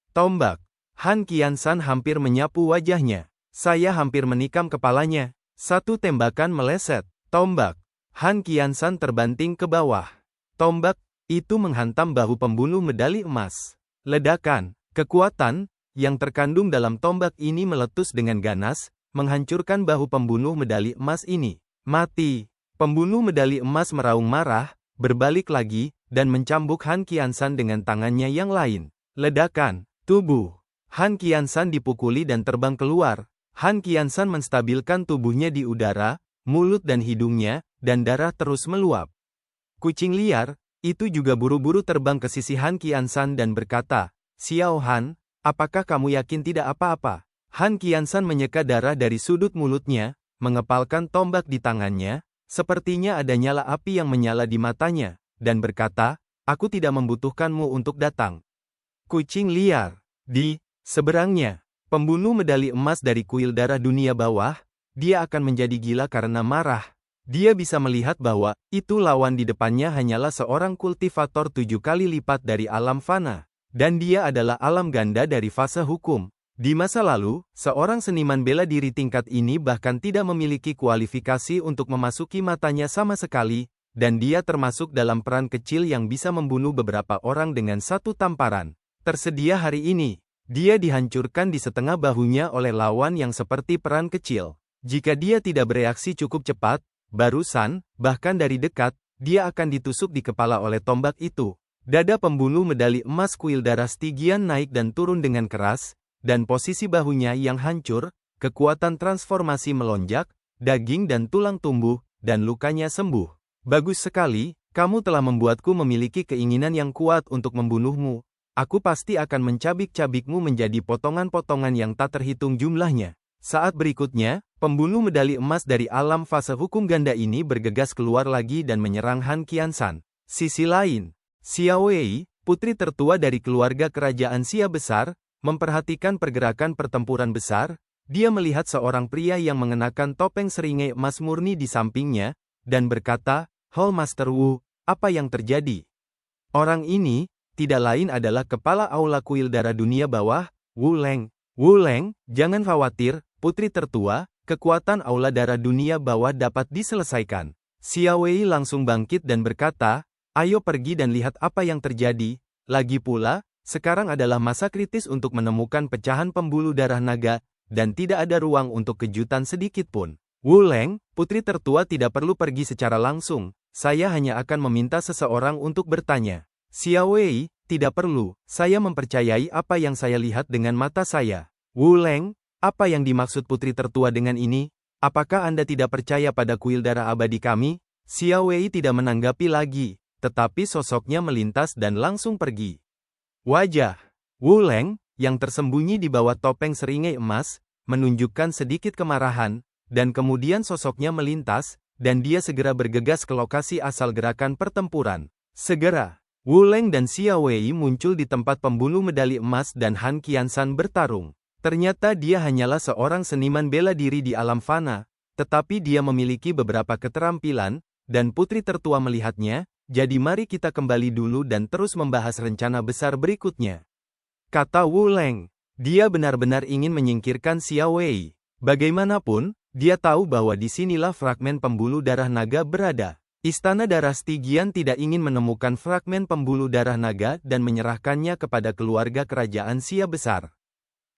Tombak. Han Qiansan hampir menyapu wajahnya. Saya hampir menikam kepalanya. Satu tembakan meleset. Tombak. Han Qiansan terbanting ke bawah. Tombak itu menghantam bahu pembunuh medali emas. Ledakan, kekuatan yang terkandung dalam tombak ini meletus dengan ganas, menghancurkan bahu pembunuh medali emas ini. Mati. Pembunuh medali emas meraung marah, berbalik lagi, dan mencambuk Han Qiansan dengan tangannya yang lain. Ledakan, tubuh Han Qiansan dipukuli dan terbang keluar. Han Qiansan menstabilkan tubuhnya di udara, mulut dan hidungnya, dan darah terus meluap. Kucing liar, itu juga buru-buru terbang ke sisi Han Qiansan dan berkata, "Xiao Han, apakah kamu yakin tidak apa-apa?" Han Qiansan menyeka darah dari sudut mulutnya, mengepalkan tombak di tangannya, sepertinya ada nyala api yang menyala di matanya, dan berkata, "Aku tidak membutuhkanmu untuk datang." Kucing liar. Di seberangnya, pembunuh medali emas dari kuil darah dunia bawah, dia akan menjadi gila karena marah. Dia bisa melihat bahwa itu lawan di depannya hanyalah seorang kultivator 7 kali lipat dari alam fana, dan dia adalah alam ganda dari fase hukum. Di masa lalu, seorang seniman bela diri tingkat ini bahkan tidak memiliki kualifikasi untuk memasuki matanya sama sekali, dan dia termasuk dalam peran kecil yang bisa membunuh beberapa orang dengan satu tamparan. Tersedia hari ini, dia dihancurkan di setengah bahunya oleh lawan yang seperti peran kecil. Jika dia tidak bereaksi cukup cepat, barusan, bahkan dari dekat, dia akan ditusuk di kepala oleh tombak itu. Dada pembunuh medali emas kuil darah Stygian naik dan turun dengan keras, dan posisi bahunya yang hancur, kekuatan transformasi melonjak, daging dan tulang tumbuh, dan lukanya sembuh. Bagus sekali, kamu telah membuatku memiliki keinginan yang kuat untuk membunuhmu. Aku pasti akan mencabik-cabikmu menjadi potongan-potongan yang tak terhitung jumlahnya. Saat berikutnya, pembunuh medali emas dari alam fase hukum ganda ini bergegas keluar lagi dan menyerang Han Qiansan. Sisi lain, Xiao Wei, putri tertua dari keluarga kerajaan Xia besar, memperhatikan pergerakan pertempuran besar. Dia melihat seorang pria yang mengenakan topeng seringai emas murni di sampingnya, dan berkata, "Hall Master Wu, apa yang terjadi?" Orang ini tidak lain adalah kepala aula kuil darah dunia bawah, Wu Leng. Wu Leng, jangan khawatir, putri tertua, kekuatan aula darah dunia bawah dapat diselesaikan. Xiao Wei langsung bangkit dan berkata, "Ayo pergi dan lihat apa yang terjadi. Lagi pula, sekarang adalah masa kritis untuk menemukan pecahan pembuluh darah naga, dan tidak ada ruang untuk kejutan sedikit pun." Wu Leng, putri tertua tidak perlu pergi secara langsung, saya hanya akan meminta seseorang untuk bertanya. Xiao Wei, tidak perlu, saya mempercayai apa yang saya lihat dengan mata saya. Wu Leng, apa yang dimaksud putri tertua dengan ini? Apakah Anda tidak percaya pada kuil darah abadi kami? Xiao Wei tidak menanggapi lagi, tetapi sosoknya melintas dan langsung pergi. Wajah Wu Leng, yang tersembunyi di bawah topeng seringai emas, menunjukkan sedikit kemarahan, dan kemudian sosoknya melintas, dan dia segera bergegas ke lokasi asal gerakan pertempuran. Segera, Wu Leng dan Xiao Wei muncul di tempat pembunuh medali emas dan Han Qiansan bertarung. Ternyata dia hanyalah seorang seniman bela diri di alam fana, tetapi dia memiliki beberapa keterampilan, dan putri tertua melihatnya, jadi mari kita kembali dulu dan terus membahas rencana besar berikutnya. Kata Wu Leng, dia benar-benar ingin menyingkirkan Xiao Wei. Bagaimanapun, dia tahu bahwa disinilah fragmen pembuluh darah naga berada. Istana darah Stygian tidak ingin menemukan fragmen pembuluh darah naga dan menyerahkannya kepada keluarga kerajaan Xia besar.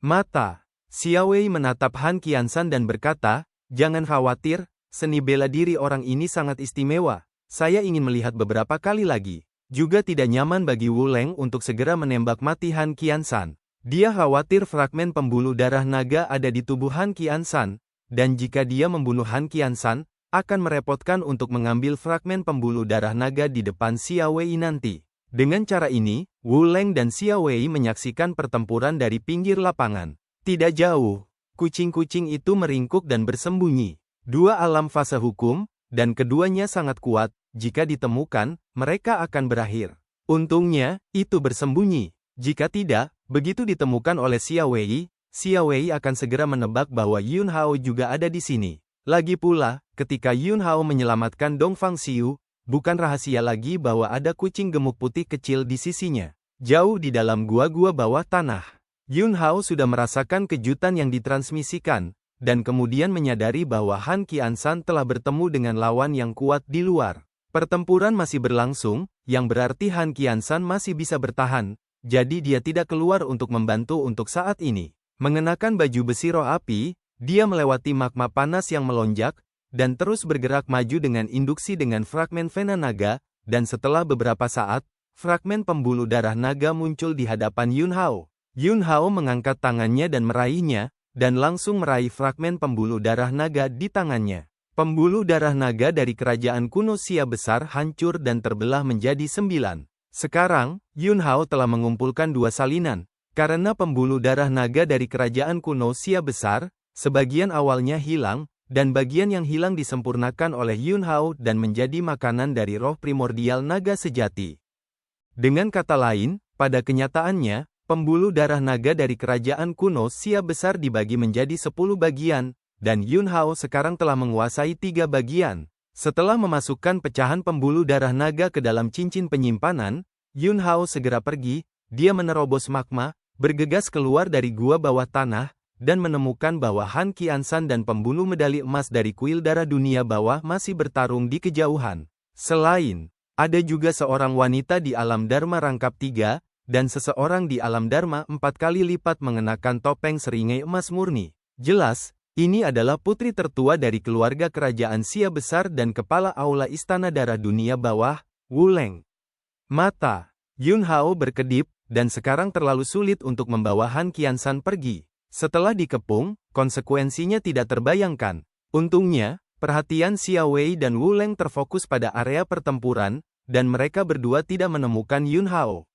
Mata Xiao Wei menatap Han Qiansan dan berkata, "Jangan khawatir, seni bela diri orang ini sangat istimewa. Saya ingin melihat beberapa kali lagi." Juga tidak nyaman bagi Wu Leng untuk segera menembak mati Han Qiansan. Dia khawatir fragmen pembuluh darah naga ada di tubuh Han Qiansan, dan jika dia membunuh Han Qiansan, akan merepotkan untuk mengambil fragmen pembuluh darah naga di depan Xiao Wei nanti. Dengan cara ini, Wu Leng dan Xiao Wei menyaksikan pertempuran dari pinggir lapangan. Tidak jauh, kucing-kucing itu meringkuk dan bersembunyi. Dua alam fase hukum, dan keduanya sangat kuat, jika ditemukan, mereka akan berakhir. Untungnya, itu bersembunyi. Jika tidak, begitu ditemukan oleh Xiao Wei akan segera menebak bahwa Yun Hao juga ada di sini. Lagi pula, ketika Yun Hao menyelamatkan Dong Fangxiu, bukan rahasia lagi bahwa ada kucing gemuk putih kecil di sisinya. Jauh di dalam gua-gua bawah tanah, Yun Hao sudah merasakan kejutan yang ditransmisikan, dan kemudian menyadari bahwa Han Qiansan telah bertemu dengan lawan yang kuat di luar. Pertempuran masih berlangsung, yang berarti Han Qiansan masih bisa bertahan, jadi dia tidak keluar untuk membantu untuk saat ini. Mengenakan baju besi roh api, dia melewati magma panas yang melonjak, dan terus bergerak maju dengan induksi dengan fragmen vena naga, dan setelah beberapa saat, fragmen pembuluh darah naga muncul di hadapan Yun Hao. Yun Hao mengangkat tangannya dan meraihnya, dan langsung meraih fragmen pembuluh darah naga di tangannya. Pembuluh darah naga dari kerajaan kuno Xia besar hancur dan terbelah menjadi 9. Sekarang, Yun Hao telah mengumpulkan 2 salinan. Karena pembuluh darah naga dari kerajaan kuno Xia besar, sebagian awalnya hilang, dan bagian yang hilang disempurnakan oleh Yun Hao dan menjadi makanan dari roh primordial naga sejati. Dengan kata lain, pada kenyataannya, pembuluh darah naga dari kerajaan kuno Xia besar dibagi menjadi 10 bagian, dan Yun Hao sekarang telah menguasai 3 bagian. Setelah memasukkan pecahan pembuluh darah naga ke dalam cincin penyimpanan, Yun Hao segera pergi, dia menerobos magma, bergegas keluar dari gua bawah tanah, dan menemukan bahwa Han Qiansan dan pembunuh medali emas dari kuil darah dunia bawah masih bertarung di kejauhan. Selain, ada juga seorang wanita di alam Dharma rangkap 3, dan seseorang di alam Dharma 4 kali lipat mengenakan topeng seringai emas murni. Jelas, ini adalah putri tertua dari keluarga kerajaan Xia besar dan kepala aula istana darah dunia bawah, Wu Leng. Mata Yun Hao berkedip, dan sekarang terlalu sulit untuk membawa Han Qiansan pergi. Setelah dikepung, konsekuensinya tidak terbayangkan. Untungnya, perhatian Xia Wei dan Wu Leng terfokus pada area pertempuran, dan mereka berdua tidak menemukan Yun Hao.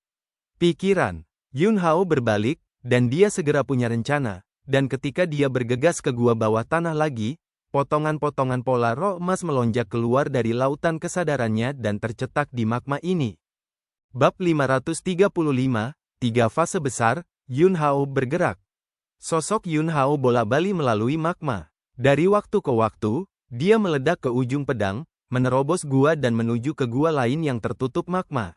Pikiran Yun Hao berbalik, dan dia segera punya rencana. Dan ketika dia bergegas ke gua bawah tanah lagi, potongan-potongan pola roh emas melonjak keluar dari lautan kesadarannya dan tercetak di magma ini. Bab 535, 3 fase besar, Yun Hao bergerak. Sosok Yun Hao bola-bali melalui magma. Dari waktu ke waktu, dia meledak ke ujung pedang, menerobos gua dan menuju ke gua lain yang tertutup magma.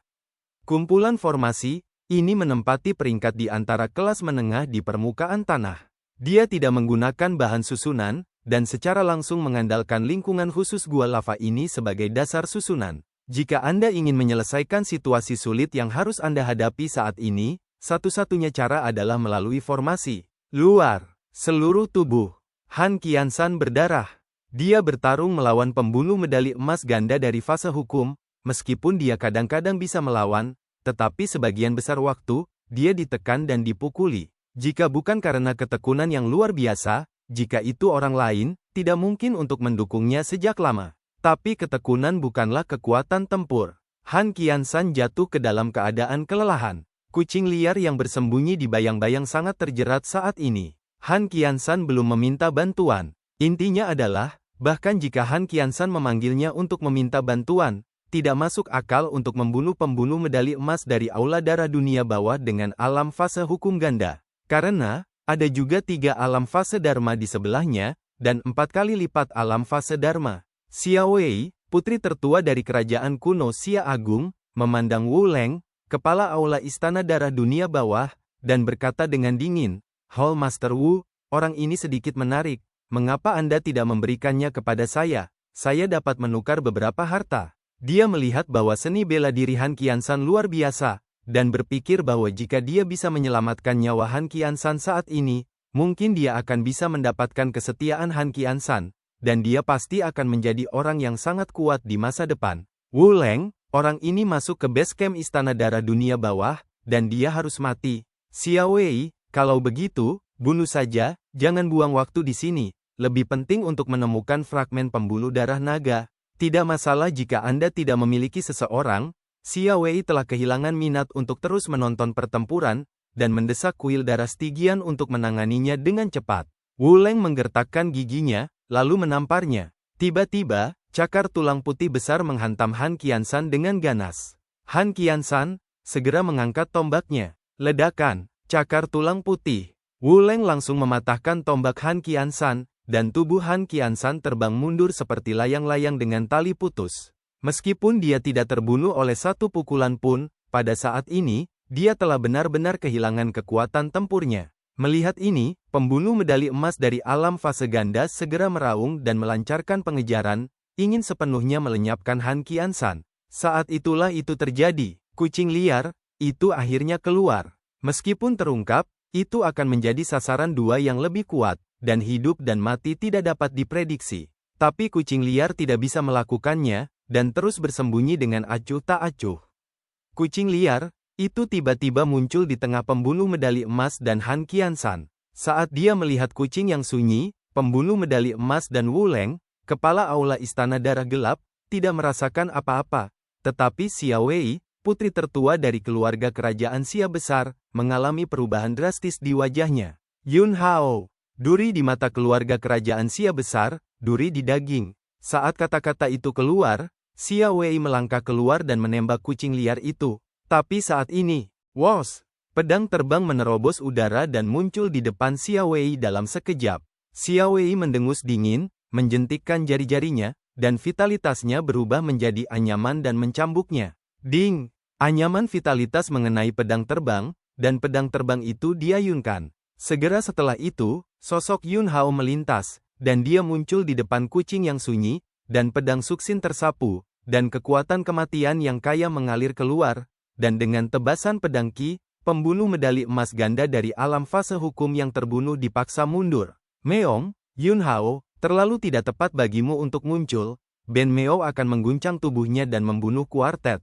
Kumpulan formasi, ini menempati peringkat di antara kelas menengah di permukaan tanah. Dia tidak menggunakan bahan susunan, dan secara langsung mengandalkan lingkungan khusus gua lava ini sebagai dasar susunan. Jika Anda ingin menyelesaikan situasi sulit yang harus Anda hadapi saat ini, satu-satunya cara adalah melalui formasi. Luar, seluruh tubuh. Han Qiansan berdarah. Dia bertarung melawan pembunuh medali emas ganda dari fase hukum, meskipun dia kadang-kadang bisa melawan, tetapi sebagian besar waktu, dia ditekan dan dipukuli. Jika bukan karena ketekunan yang luar biasa, jika itu orang lain, tidak mungkin untuk mendukungnya sejak lama. Tapi ketekunan bukanlah kekuatan tempur. Han Qiansan jatuh ke dalam keadaan kelelahan. Kucing liar yang bersembunyi di bayang-bayang sangat terjerat saat ini. Han Qiansan belum meminta bantuan. Intinya adalah, bahkan jika Han Qiansan memanggilnya untuk meminta bantuan, tidak masuk akal untuk membunuh pembunuh medali emas dari aula darah dunia bawah dengan alam fase hukum ganda. Karena, ada juga 3 alam fase Dharma di sebelahnya, dan 4 kali lipat alam fase Dharma. Xia Wei, putri tertua dari kerajaan kuno Xia Agung, memandang Wu Leng, kepala aula istana darah dunia bawah, dan berkata dengan dingin, "Hall Master Wu, orang ini sedikit menarik, mengapa Anda tidak memberikannya kepada saya? Saya dapat menukar beberapa harta." Dia melihat bahwa seni bela diri Han Qiansan luar biasa, dan berpikir bahwa jika dia bisa menyelamatkan nyawa Han Qiansan saat ini, mungkin dia akan bisa mendapatkan kesetiaan Han Qiansan, dan dia pasti akan menjadi orang yang sangat kuat di masa depan. Wu Leng, orang ini masuk ke base camp istana darah dunia bawah, dan dia harus mati. Xia Wei, kalau begitu, bunuh saja, jangan buang waktu di sini. Lebih penting untuk menemukan fragmen pembuluh darah naga. Tidak masalah jika Anda tidak memiliki seseorang. Xia Wei telah kehilangan minat untuk terus menonton pertempuran, dan mendesak kuil darah Stygian untuk menanganinya dengan cepat. Wu Leng menggertakkan giginya, lalu menamparnya. Tiba-tiba, cakar tulang putih besar menghantam Han Qiansan dengan ganas. Han Qiansan segera mengangkat tombaknya. Ledakan, cakar tulang putih. Wu Leng langsung mematahkan tombak Han Qiansan, dan tubuh Han Qiansan terbang mundur seperti layang-layang dengan tali putus. Meskipun dia tidak terbunuh oleh satu pukulan pun, pada saat ini, dia telah benar-benar kehilangan kekuatan tempurnya. Melihat ini, pembunuh medali emas dari alam fase ganda segera meraung dan melancarkan pengejaran, ingin sepenuhnya melenyapkan Han Qiansan. Saat itulah itu terjadi. Kucing liar, itu akhirnya keluar. Meskipun terungkap, itu akan menjadi sasaran 2 yang lebih kuat, dan hidup dan mati tidak dapat diprediksi. Tapi kucing liar tidak bisa melakukannya, dan terus bersembunyi dengan acuh tak acuh. Kucing liar, itu tiba-tiba muncul di tengah pembunuh medali emas dan Han Qiansan. Saat dia melihat kucing yang sunyi, pembunuh medali emas dan Wu Leng, kepala aula Istana Darah Gelap, tidak merasakan apa-apa. Tetapi Xia Wei, putri tertua dari keluarga kerajaan Xia Besar, mengalami perubahan drastis di wajahnya. Yun Hao, duri di mata keluarga kerajaan Xia Besar, duri di daging. Saat kata-kata itu keluar, Xia Wei melangkah keluar dan menembak kucing liar itu. Tapi saat ini, wos, pedang terbang menerobos udara dan muncul di depan Xia Wei dalam sekejap. Xia Wei mendengus dingin, menjentikkan jari-jarinya, dan vitalitasnya berubah menjadi anyaman dan mencambuknya. Ding! Anyaman vitalitas mengenai pedang terbang, dan pedang terbang itu diayunkan. Segera setelah itu, sosok Yun Hao melintas, dan dia muncul di depan kucing yang sunyi, dan pedang suksin tersapu, dan kekuatan kematian yang kaya mengalir keluar, dan dengan tebasan pedang Qi, pembunuh medali emas ganda dari alam fase hukum yang terbunuh dipaksa mundur. Meong, Yun Hao, terlalu tidak tepat bagimu untuk muncul. Ben Meo akan mengguncang tubuhnya dan membunuh kuartet.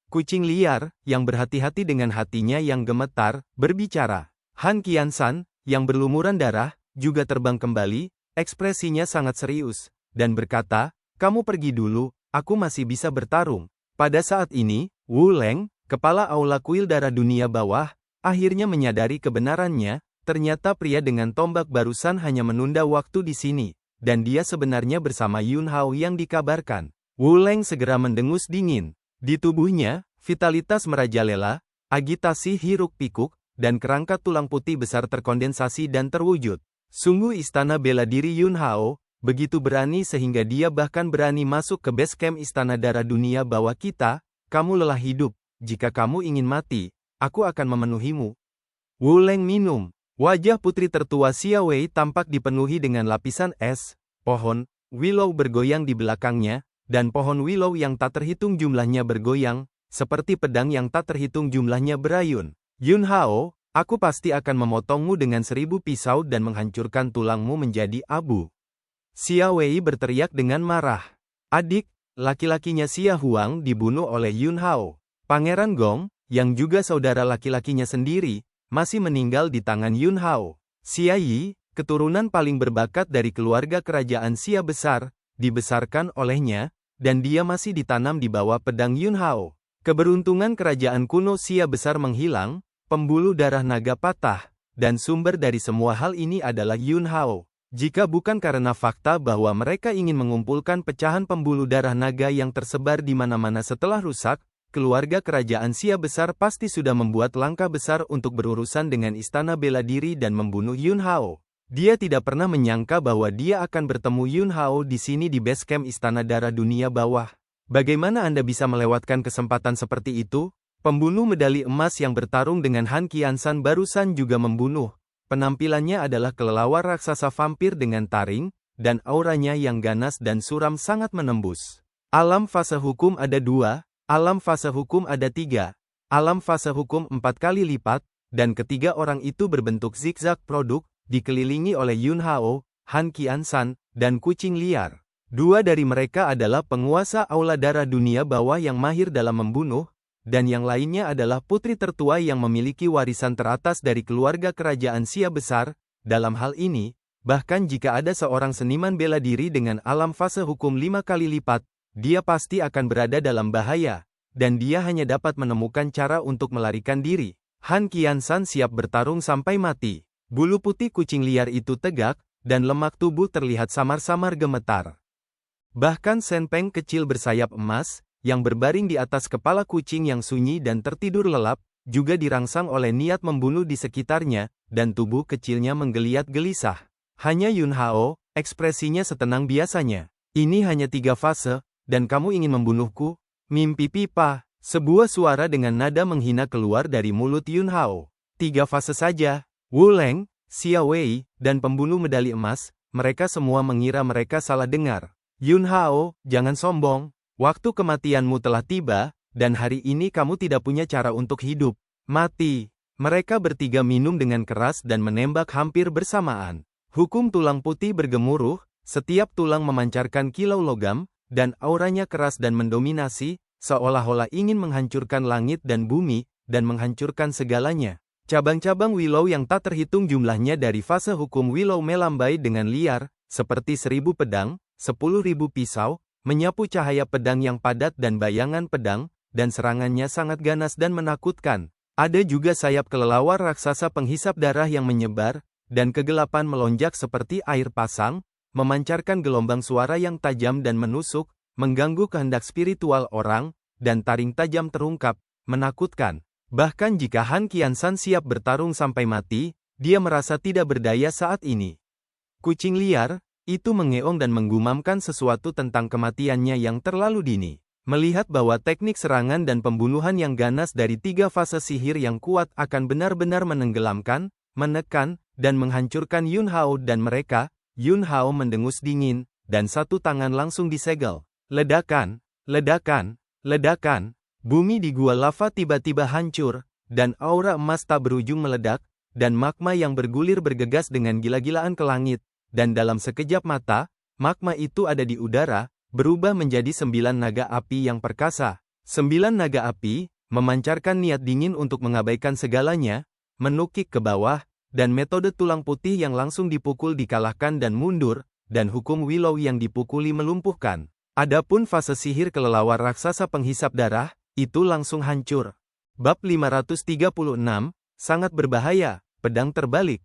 Kucing liar, yang berhati-hati dengan hatinya yang gemetar, berbicara. Han Qiansan, yang berlumuran darah, juga terbang kembali, ekspresinya sangat serius, dan berkata, kamu pergi dulu, aku masih bisa bertarung. Pada saat ini, Wu Leng, kepala aula kuil darah dunia bawah, akhirnya menyadari kebenarannya, ternyata pria dengan tombak barusan hanya menunda waktu di sini. Dan dia sebenarnya bersama Yun Hao yang dikabarkan. Wu Leng segera mendengus dingin. Di tubuhnya, vitalitas merajalela, agitasi hiruk-pikuk, dan kerangka tulang putih besar terkondensasi dan terwujud. Sungguh istana bela diri Yun Hao, begitu berani sehingga dia bahkan berani masuk ke base camp istana darah dunia bawah kita. Kamu lelah hidup, jika kamu ingin mati, aku akan memenuhimu. Wu Leng minum. Wajah putri tertua Xia Wei tampak dipenuhi dengan lapisan es. Pohon willow bergoyang di belakangnya, dan pohon willow yang tak terhitung jumlahnya bergoyang, seperti pedang yang tak terhitung jumlahnya berayun. Yun Hao, aku pasti akan memotongmu dengan 1000 pisau dan menghancurkan tulangmu menjadi abu. Xia Wei berteriak dengan marah. Adik, laki-lakinya Xia Huang dibunuh oleh Yun Hao. Pangeran Gong, yang juga saudara laki-lakinya sendiri, masih meninggal di tangan Yun Hao. Xia Yi, keturunan paling berbakat dari keluarga kerajaan Xia Besar, dibesarkan olehnya, dan dia masih ditanam di bawah pedang Yun Hao. Keberuntungan kerajaan kuno Xia Besar menghilang, pembuluh darah naga patah, dan sumber dari semua hal ini adalah Yun Hao. Jika bukan karena fakta bahwa mereka ingin mengumpulkan pecahan pembuluh darah naga yang tersebar di mana-mana setelah rusak, keluarga kerajaan Xia Besar pasti sudah membuat langkah besar untuk berurusan dengan istana bela diri dan membunuh Yun Hao. Dia tidak pernah menyangka bahwa dia akan bertemu Yun Hao di sini di base camp istana darah dunia bawah. Bagaimana Anda bisa melewatkan kesempatan seperti itu? Pembunuh medali emas yang bertarung dengan Han Qiansan barusan juga membunuh. Penampilannya adalah kelelawar raksasa vampir dengan taring, dan auranya yang ganas dan suram sangat menembus. Alam fase hukum ada 2. Alam fase hukum ada 3, alam fase hukum 4 kali lipat, dan ketiga orang itu berbentuk zigzag produk, dikelilingi oleh Yun Hao, Han Qiansan, dan kucing liar. 2 dari mereka adalah penguasa aula darah dunia bawah yang mahir dalam membunuh, dan yang lainnya adalah putri tertua yang memiliki warisan teratas dari keluarga kerajaan Xia Besar. Dalam hal ini, bahkan jika ada seorang seniman bela diri dengan alam fase hukum 5 kali lipat, dia pasti akan berada dalam bahaya, dan dia hanya dapat menemukan cara untuk melarikan diri. Han Qiansan siap bertarung sampai mati. Bulu putih kucing liar itu tegak, dan lemak tubuh terlihat samar-samar gemetar. Bahkan Senpeng kecil bersayap emas, yang berbaring di atas kepala kucing yang sunyi dan tertidur lelap, juga dirangsang oleh niat membunuh di sekitarnya, dan tubuh kecilnya menggeliat gelisah. Hanya Yun Hao, ekspresinya setenang biasanya. Ini hanya 3 fase, dan kamu ingin membunuhku? Mimpi pipa. Sebuah suara dengan nada menghina keluar dari mulut Yun Hao. 3 fase saja. Wu Leng, Xia Wei, dan pembunuh medali emas, mereka semua mengira mereka salah dengar. Yun Hao, jangan sombong. Waktu kematianmu telah tiba, dan hari ini kamu tidak punya cara untuk hidup. Mati. Mereka bertiga minum dengan keras dan menembak hampir bersamaan. Hukum tulang putih bergemuruh, setiap tulang memancarkan kilau logam, dan auranya keras dan mendominasi, seolah-olah ingin menghancurkan langit dan bumi, dan menghancurkan segalanya. Cabang-cabang willow yang tak terhitung jumlahnya dari fase hukum willow melambai dengan liar, seperti 1000 pedang, 10.000 pisau, menyapu cahaya pedang yang padat dan bayangan pedang, dan serangannya sangat ganas dan menakutkan. Ada juga sayap kelelawar raksasa penghisap darah yang menyebar, dan kegelapan melonjak seperti air pasang, memancarkan gelombang suara yang tajam dan menusuk, mengganggu kehendak spiritual orang, dan taring tajam terungkap, menakutkan. Bahkan jika Han Qiansan siap bertarung sampai mati, dia merasa tidak berdaya saat ini. Kucing liar, itu mengeong dan menggumamkan sesuatu tentang kematiannya yang terlalu dini. Melihat bahwa teknik serangan dan pembunuhan yang ganas dari 3 fase sihir yang kuat akan benar-benar menenggelamkan, menekan, dan menghancurkan Yun Hao dan mereka, Yun Hao mendengus dingin, dan satu tangan langsung disegel. Ledakan, ledakan, ledakan. Bumi di gua lava tiba-tiba hancur, dan aura emas tak berujung meledak, dan magma yang bergulir bergegas dengan gila-gilaan ke langit, dan dalam sekejap mata, magma itu ada di udara, berubah menjadi 9 naga api yang perkasa. 9 naga api, memancarkan niat dingin untuk mengabaikan segalanya, menukik ke bawah, dan metode tulang putih yang langsung dipukul dikalahkan dan mundur, dan hukum Willow yang dipukuli melumpuhkan. Adapun fase sihir kelelawar raksasa penghisap darah, itu langsung hancur. Bab 536, sangat berbahaya, pedang terbalik.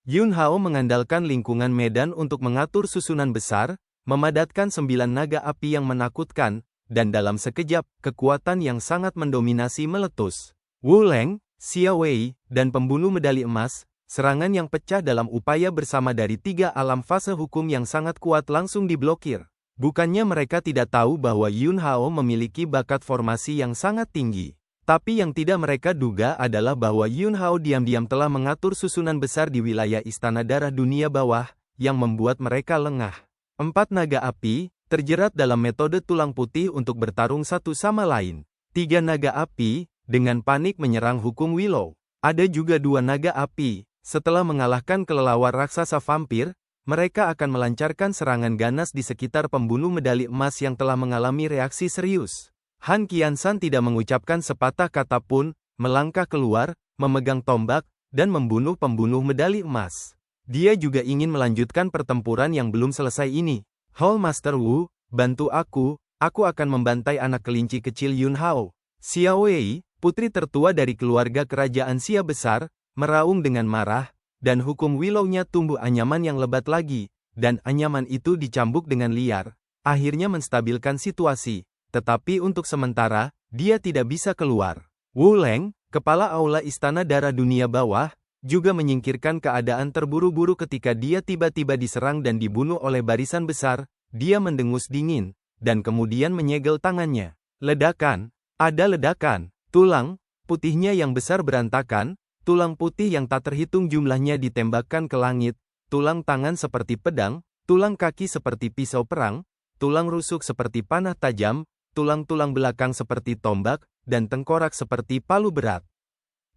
Yun Hao mengandalkan lingkungan medan untuk mengatur susunan besar, memadatkan 9 naga api yang menakutkan, dan dalam sekejap, kekuatan yang sangat mendominasi meletus. Wu Leng, Xia Wei, dan pembunuh medali emas, serangan yang pecah dalam upaya bersama dari 3 alam fase hukum yang sangat kuat langsung diblokir. Bukannya mereka tidak tahu bahwa Yun Hao memiliki bakat formasi yang sangat tinggi. Tapi yang tidak mereka duga adalah bahwa Yun Hao diam-diam telah mengatur susunan besar di wilayah Istana Darah Dunia Bawah, yang membuat mereka lengah. 4 naga api, terjerat dalam metode tulang putih untuk bertarung satu sama lain. 3 naga api, dengan panik menyerang hukum Willow. Ada juga 2 naga api, setelah mengalahkan kelelawar raksasa vampir, mereka akan melancarkan serangan ganas di sekitar pembunuh medali emas yang telah mengalami reaksi serius. Han Qiansan tidak mengucapkan sepatah kata pun, melangkah keluar, memegang tombak, dan membunuh pembunuh medali emas. Dia juga ingin melanjutkan pertempuran yang belum selesai ini. Hall Master Wu, bantu aku akan membantai anak kelinci kecil Yun Hao. Xia Wei, putri tertua dari keluarga kerajaan Xia besar, meraung dengan marah, dan hukum Willow-nya tumbuh anyaman yang lebat lagi, dan anyaman itu dicambuk dengan liar, akhirnya menstabilkan situasi, tetapi untuk sementara, dia tidak bisa keluar. Wu Leng, kepala aula Istana Darah Dunia Bawah, juga menyingkirkan keadaan terburu-buru ketika dia tiba-tiba diserang dan dibunuh oleh barisan besar, dia mendengus dingin, dan kemudian menyegel tangannya. Ledakan, ada ledakan, tulang putihnya yang besar berantakan, tulang putih yang tak terhitung jumlahnya ditembakkan ke langit, tulang tangan seperti pedang, tulang kaki seperti pisau perang, tulang rusuk seperti panah tajam, tulang-tulang belakang seperti tombak, dan tengkorak seperti palu berat.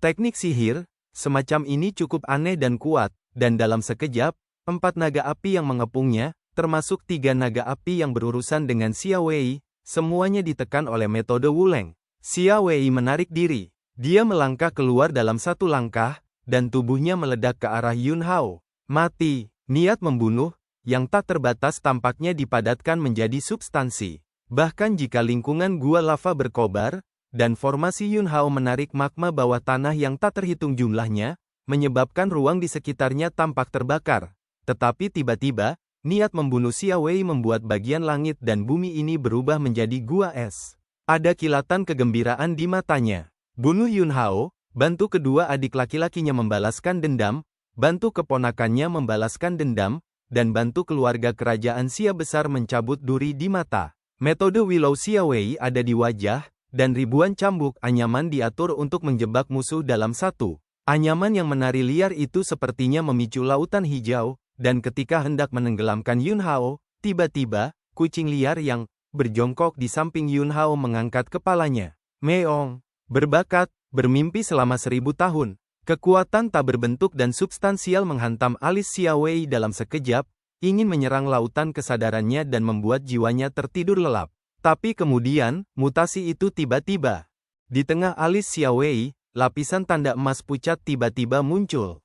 Teknik sihir, semacam ini cukup aneh dan kuat, dan dalam sekejap, 4 naga api yang mengepungnya, termasuk 3 naga api yang berurusan dengan Xia Wei, semuanya ditekan oleh metode Wu Leng. Xia Wei menarik diri. Dia melangkah keluar dalam satu langkah, dan tubuhnya meledak ke arah Yun Hao. Mati, niat membunuh, yang tak terbatas tampaknya dipadatkan menjadi substansi. Bahkan jika lingkungan gua lava berkobar, dan formasi Yun Hao menarik magma bawah tanah yang tak terhitung jumlahnya, menyebabkan ruang di sekitarnya tampak terbakar. Tetapi tiba-tiba, niat membunuh Xia Wei membuat bagian langit dan bumi ini berubah menjadi gua es. Ada kilatan kegembiraan di matanya. Bunuh Yun Hao, bantu kedua adik laki-lakinya membalaskan dendam, bantu keponakannya membalaskan dendam, dan bantu keluarga kerajaan Xia besar mencabut duri di mata. Metode Willow Xia Wei ada di wajah, dan ribuan cambuk anyaman diatur untuk menjebak musuh dalam satu. Anyaman yang menari liar itu sepertinya memicu lautan hijau, dan ketika hendak menenggelamkan Yun Hao, tiba-tiba, kucing liar yang berjongkok di samping Yun Hao mengangkat kepalanya. Meong. Berbakat, bermimpi selama 1000 tahun. Kekuatan tak berbentuk dan substansial menghantam alis Xia Wei dalam sekejap, ingin menyerang lautan kesadarannya dan membuat jiwanya tertidur lelap. Tapi kemudian, mutasi itu tiba-tiba. Di tengah alis Xia Wei, lapisan tanda emas pucat tiba-tiba muncul.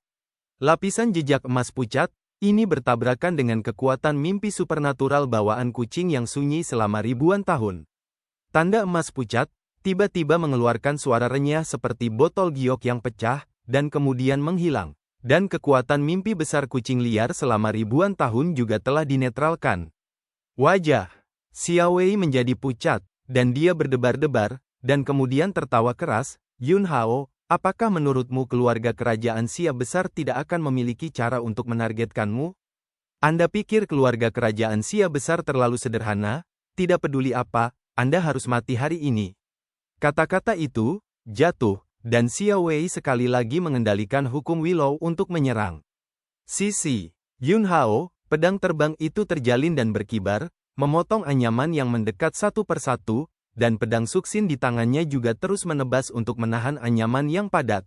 Lapisan jejak emas pucat, Ini bertabrakan dengan kekuatan mimpi supernatural bawaan kucing yang sunyi selama ribuan tahun. Tanda emas pucat, tiba-tiba mengeluarkan suara renyah seperti botol giok yang pecah, dan kemudian menghilang. Dan kekuatan mimpi besar kucing liar selama ribuan tahun juga telah dinetralkan. Wajah Xiao Wei menjadi pucat, dan dia berdebar-debar, dan kemudian tertawa keras. Yun Hao, apakah menurutmu keluarga kerajaan Xia besar tidak akan memiliki cara untuk menargetkanmu? Anda pikir keluarga kerajaan Xia besar terlalu sederhana? Tidak peduli apa, Anda harus mati hari ini. Kata-kata itu jatuh, dan Xiao Wei sekali lagi mengendalikan hukum Willow untuk menyerang. Sisi Yun Hao, pedang terbang itu terjalin dan berkibar, memotong anyaman yang mendekat satu persatu, dan pedang suksin di tangannya juga terus menebas untuk menahan anyaman yang padat.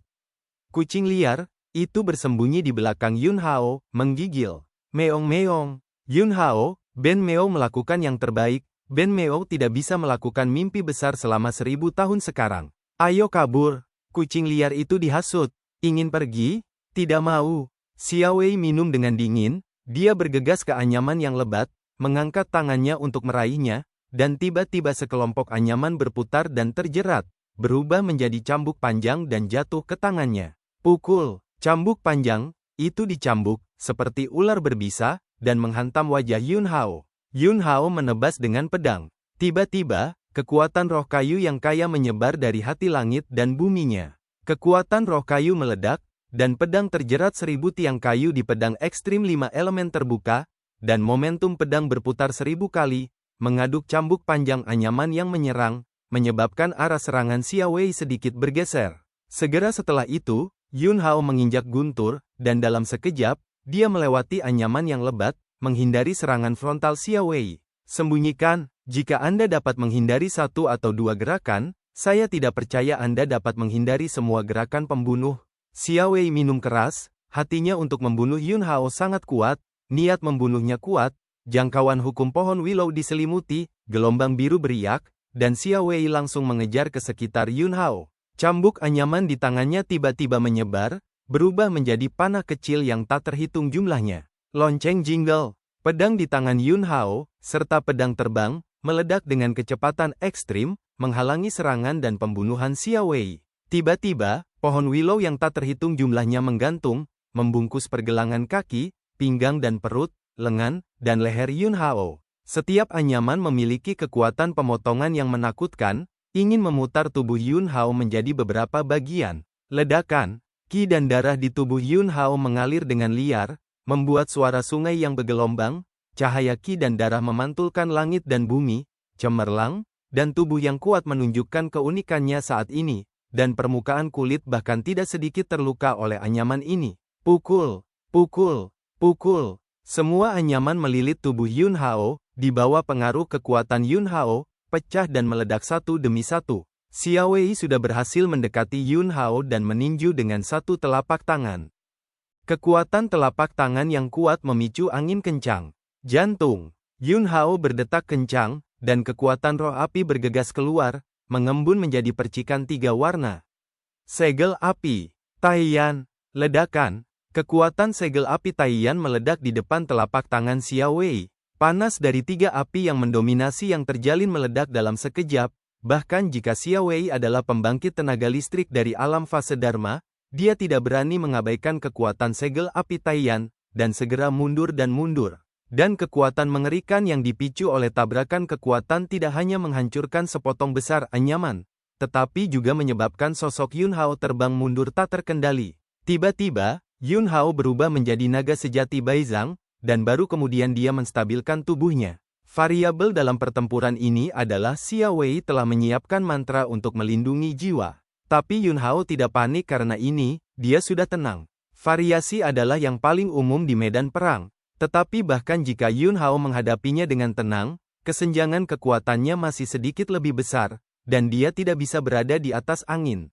Kucing liar itu bersembunyi di belakang Yun Hao, menggigil. Meong-meong. Yun Hao, Ben Meo melakukan yang terbaik. Ben Meo tidak bisa melakukan mimpi besar selama 1000 tahun sekarang. Ayo kabur. Kucing liar itu dihasut. Ingin pergi? Tidak mau. Xiao Wei minum dengan dingin. Dia bergegas ke anyaman yang lebat, mengangkat tangannya untuk meraihnya, dan tiba-tiba sekelompok anyaman berputar dan terjerat, berubah menjadi cambuk panjang dan jatuh ke tangannya. Pukul. Cambuk panjang itu dicambuk, seperti ular berbisa, dan menghantam wajah Yun Hao. Yun Hao menebas dengan pedang. Tiba-tiba, kekuatan roh kayu yang kaya menyebar dari hati langit dan buminya. Kekuatan roh kayu meledak, dan pedang terjerat 1000 tiang kayu di pedang ekstrim 5 elemen terbuka, dan momentum pedang berputar 1000 kali, mengaduk cambuk panjang anyaman yang menyerang, menyebabkan arah serangan Xiao Wei sedikit bergeser. Segera setelah itu, Yun Hao menginjak guntur, dan dalam sekejap, dia melewati anyaman yang lebat, menghindari serangan frontal Xiao Wei. Sembunyikan, jika Anda dapat menghindari satu atau dua gerakan, saya tidak percaya Anda dapat menghindari semua gerakan pembunuh. Xiao Wei minum keras, hatinya untuk membunuh Yun Hao sangat kuat, niat membunuhnya kuat, jangkauan hukum pohon Willow diselimuti, gelombang biru beriak, dan Xiao Wei langsung mengejar ke sekitar Yun Hao. Cambuk anyaman di tangannya tiba-tiba menyebar, berubah menjadi panah kecil yang tak terhitung jumlahnya. Lonceng jingle, pedang di tangan Yun Hao, serta pedang terbang, meledak dengan kecepatan ekstrim, menghalangi serangan dan pembunuhan Xiao Wei. Tiba-tiba, pohon Willow yang tak terhitung jumlahnya menggantung, membungkus pergelangan kaki, pinggang dan perut, lengan, dan leher Yun Hao. Setiap anyaman memiliki kekuatan pemotongan yang menakutkan, ingin memutar tubuh Yun Hao menjadi beberapa bagian. Ledakan, ki dan darah di tubuh Yun Hao mengalir dengan liar, membuat suara sungai yang bergelombang, cahaya ki dan darah memantulkan langit dan bumi, cemerlang, dan tubuh yang kuat menunjukkan keunikannya saat ini, dan permukaan kulit bahkan tidak sedikit terluka oleh anyaman ini. Pukul, pukul, pukul. Semua anyaman melilit tubuh Yun Hao, di bawah pengaruh kekuatan Yun Hao, pecah dan meledak satu demi satu. Xiao Wei sudah berhasil mendekati Yun Hao dan meninju dengan satu telapak tangan. Kekuatan telapak tangan yang kuat memicu angin kencang. Jantung Yun Hao berdetak kencang, dan kekuatan roh api bergegas keluar, mengembun menjadi percikan 3 warna. Segel api, Taiyan, ledakan. Kekuatan segel api Taiyan meledak di depan telapak tangan Xiao Wei. Panas dari 3 api yang mendominasi yang terjalin meledak dalam sekejap, bahkan jika Xiao Wei adalah pembangkit tenaga listrik dari alam fase Dharma, dia tidak berani mengabaikan kekuatan segel api Taiyan, dan segera mundur dan mundur. Dan kekuatan mengerikan yang dipicu oleh tabrakan kekuatan tidak hanya menghancurkan sepotong besar anyaman, tetapi juga menyebabkan sosok Yun Hao terbang mundur tak terkendali. Tiba-tiba, Yun Hao berubah menjadi naga sejati Baizhang, dan baru kemudian dia menstabilkan tubuhnya. Variabel dalam pertempuran ini adalah Xiao Wei telah menyiapkan mantra untuk melindungi jiwa. Tapi Yun Hao tidak panik karena ini, dia sudah tenang. Variasi adalah yang paling umum di medan perang. Tetapi bahkan jika Yun Hao menghadapinya dengan tenang, kesenjangan kekuatannya masih sedikit lebih besar, dan dia tidak bisa berada di atas angin.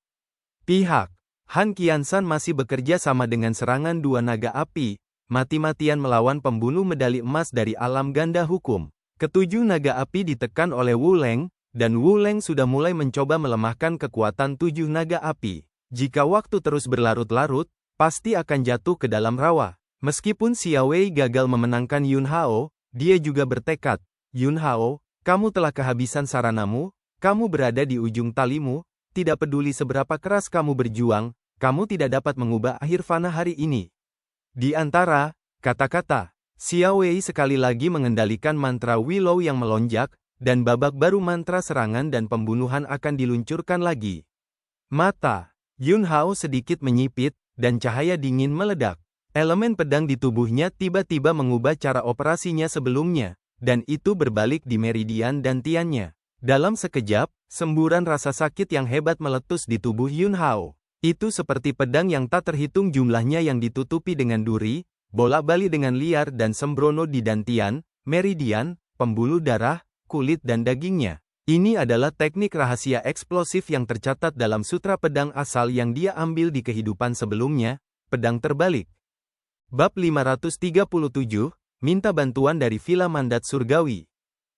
Pihak Han Qiansan masih bekerja sama dengan serangan 2 naga api, mati-matian melawan pembunuh medali emas dari alam ganda hukum. Ketujuh naga api ditekan oleh Wu Leng, dan Wu Leng sudah mulai mencoba melemahkan kekuatan 7 naga api. Jika waktu terus berlarut-larut, pasti akan jatuh ke dalam rawa. Meskipun Xiao Wei gagal memenangkan Yun Hao, dia juga bertekad, Yun Hao, kamu telah kehabisan saranamu, kamu berada di ujung talimu, tidak peduli seberapa keras kamu berjuang, kamu tidak dapat mengubah akhir fana hari ini. Di antara kata-kata, Xiao Wei sekali lagi mengendalikan mantra Willow yang melonjak, dan babak baru mantra serangan dan pembunuhan akan diluncurkan lagi. Mata Yun Hao sedikit menyipit, dan cahaya dingin meledak. Elemen pedang di tubuhnya tiba-tiba mengubah cara operasinya sebelumnya, dan itu berbalik di meridian dantiannya. Dalam sekejap, semburan rasa sakit yang hebat meletus di tubuh Yun Hao. Itu seperti pedang yang tak terhitung jumlahnya yang ditutupi dengan duri, bolak-balik dengan liar dan sembrono di dantian, meridian, pembuluh darah, kulit dan dagingnya. Ini adalah teknik rahasia eksplosif yang tercatat dalam sutra pedang asal yang dia ambil di kehidupan sebelumnya, pedang terbalik. Bab 537, minta bantuan dari Villa Mandat Surgawi.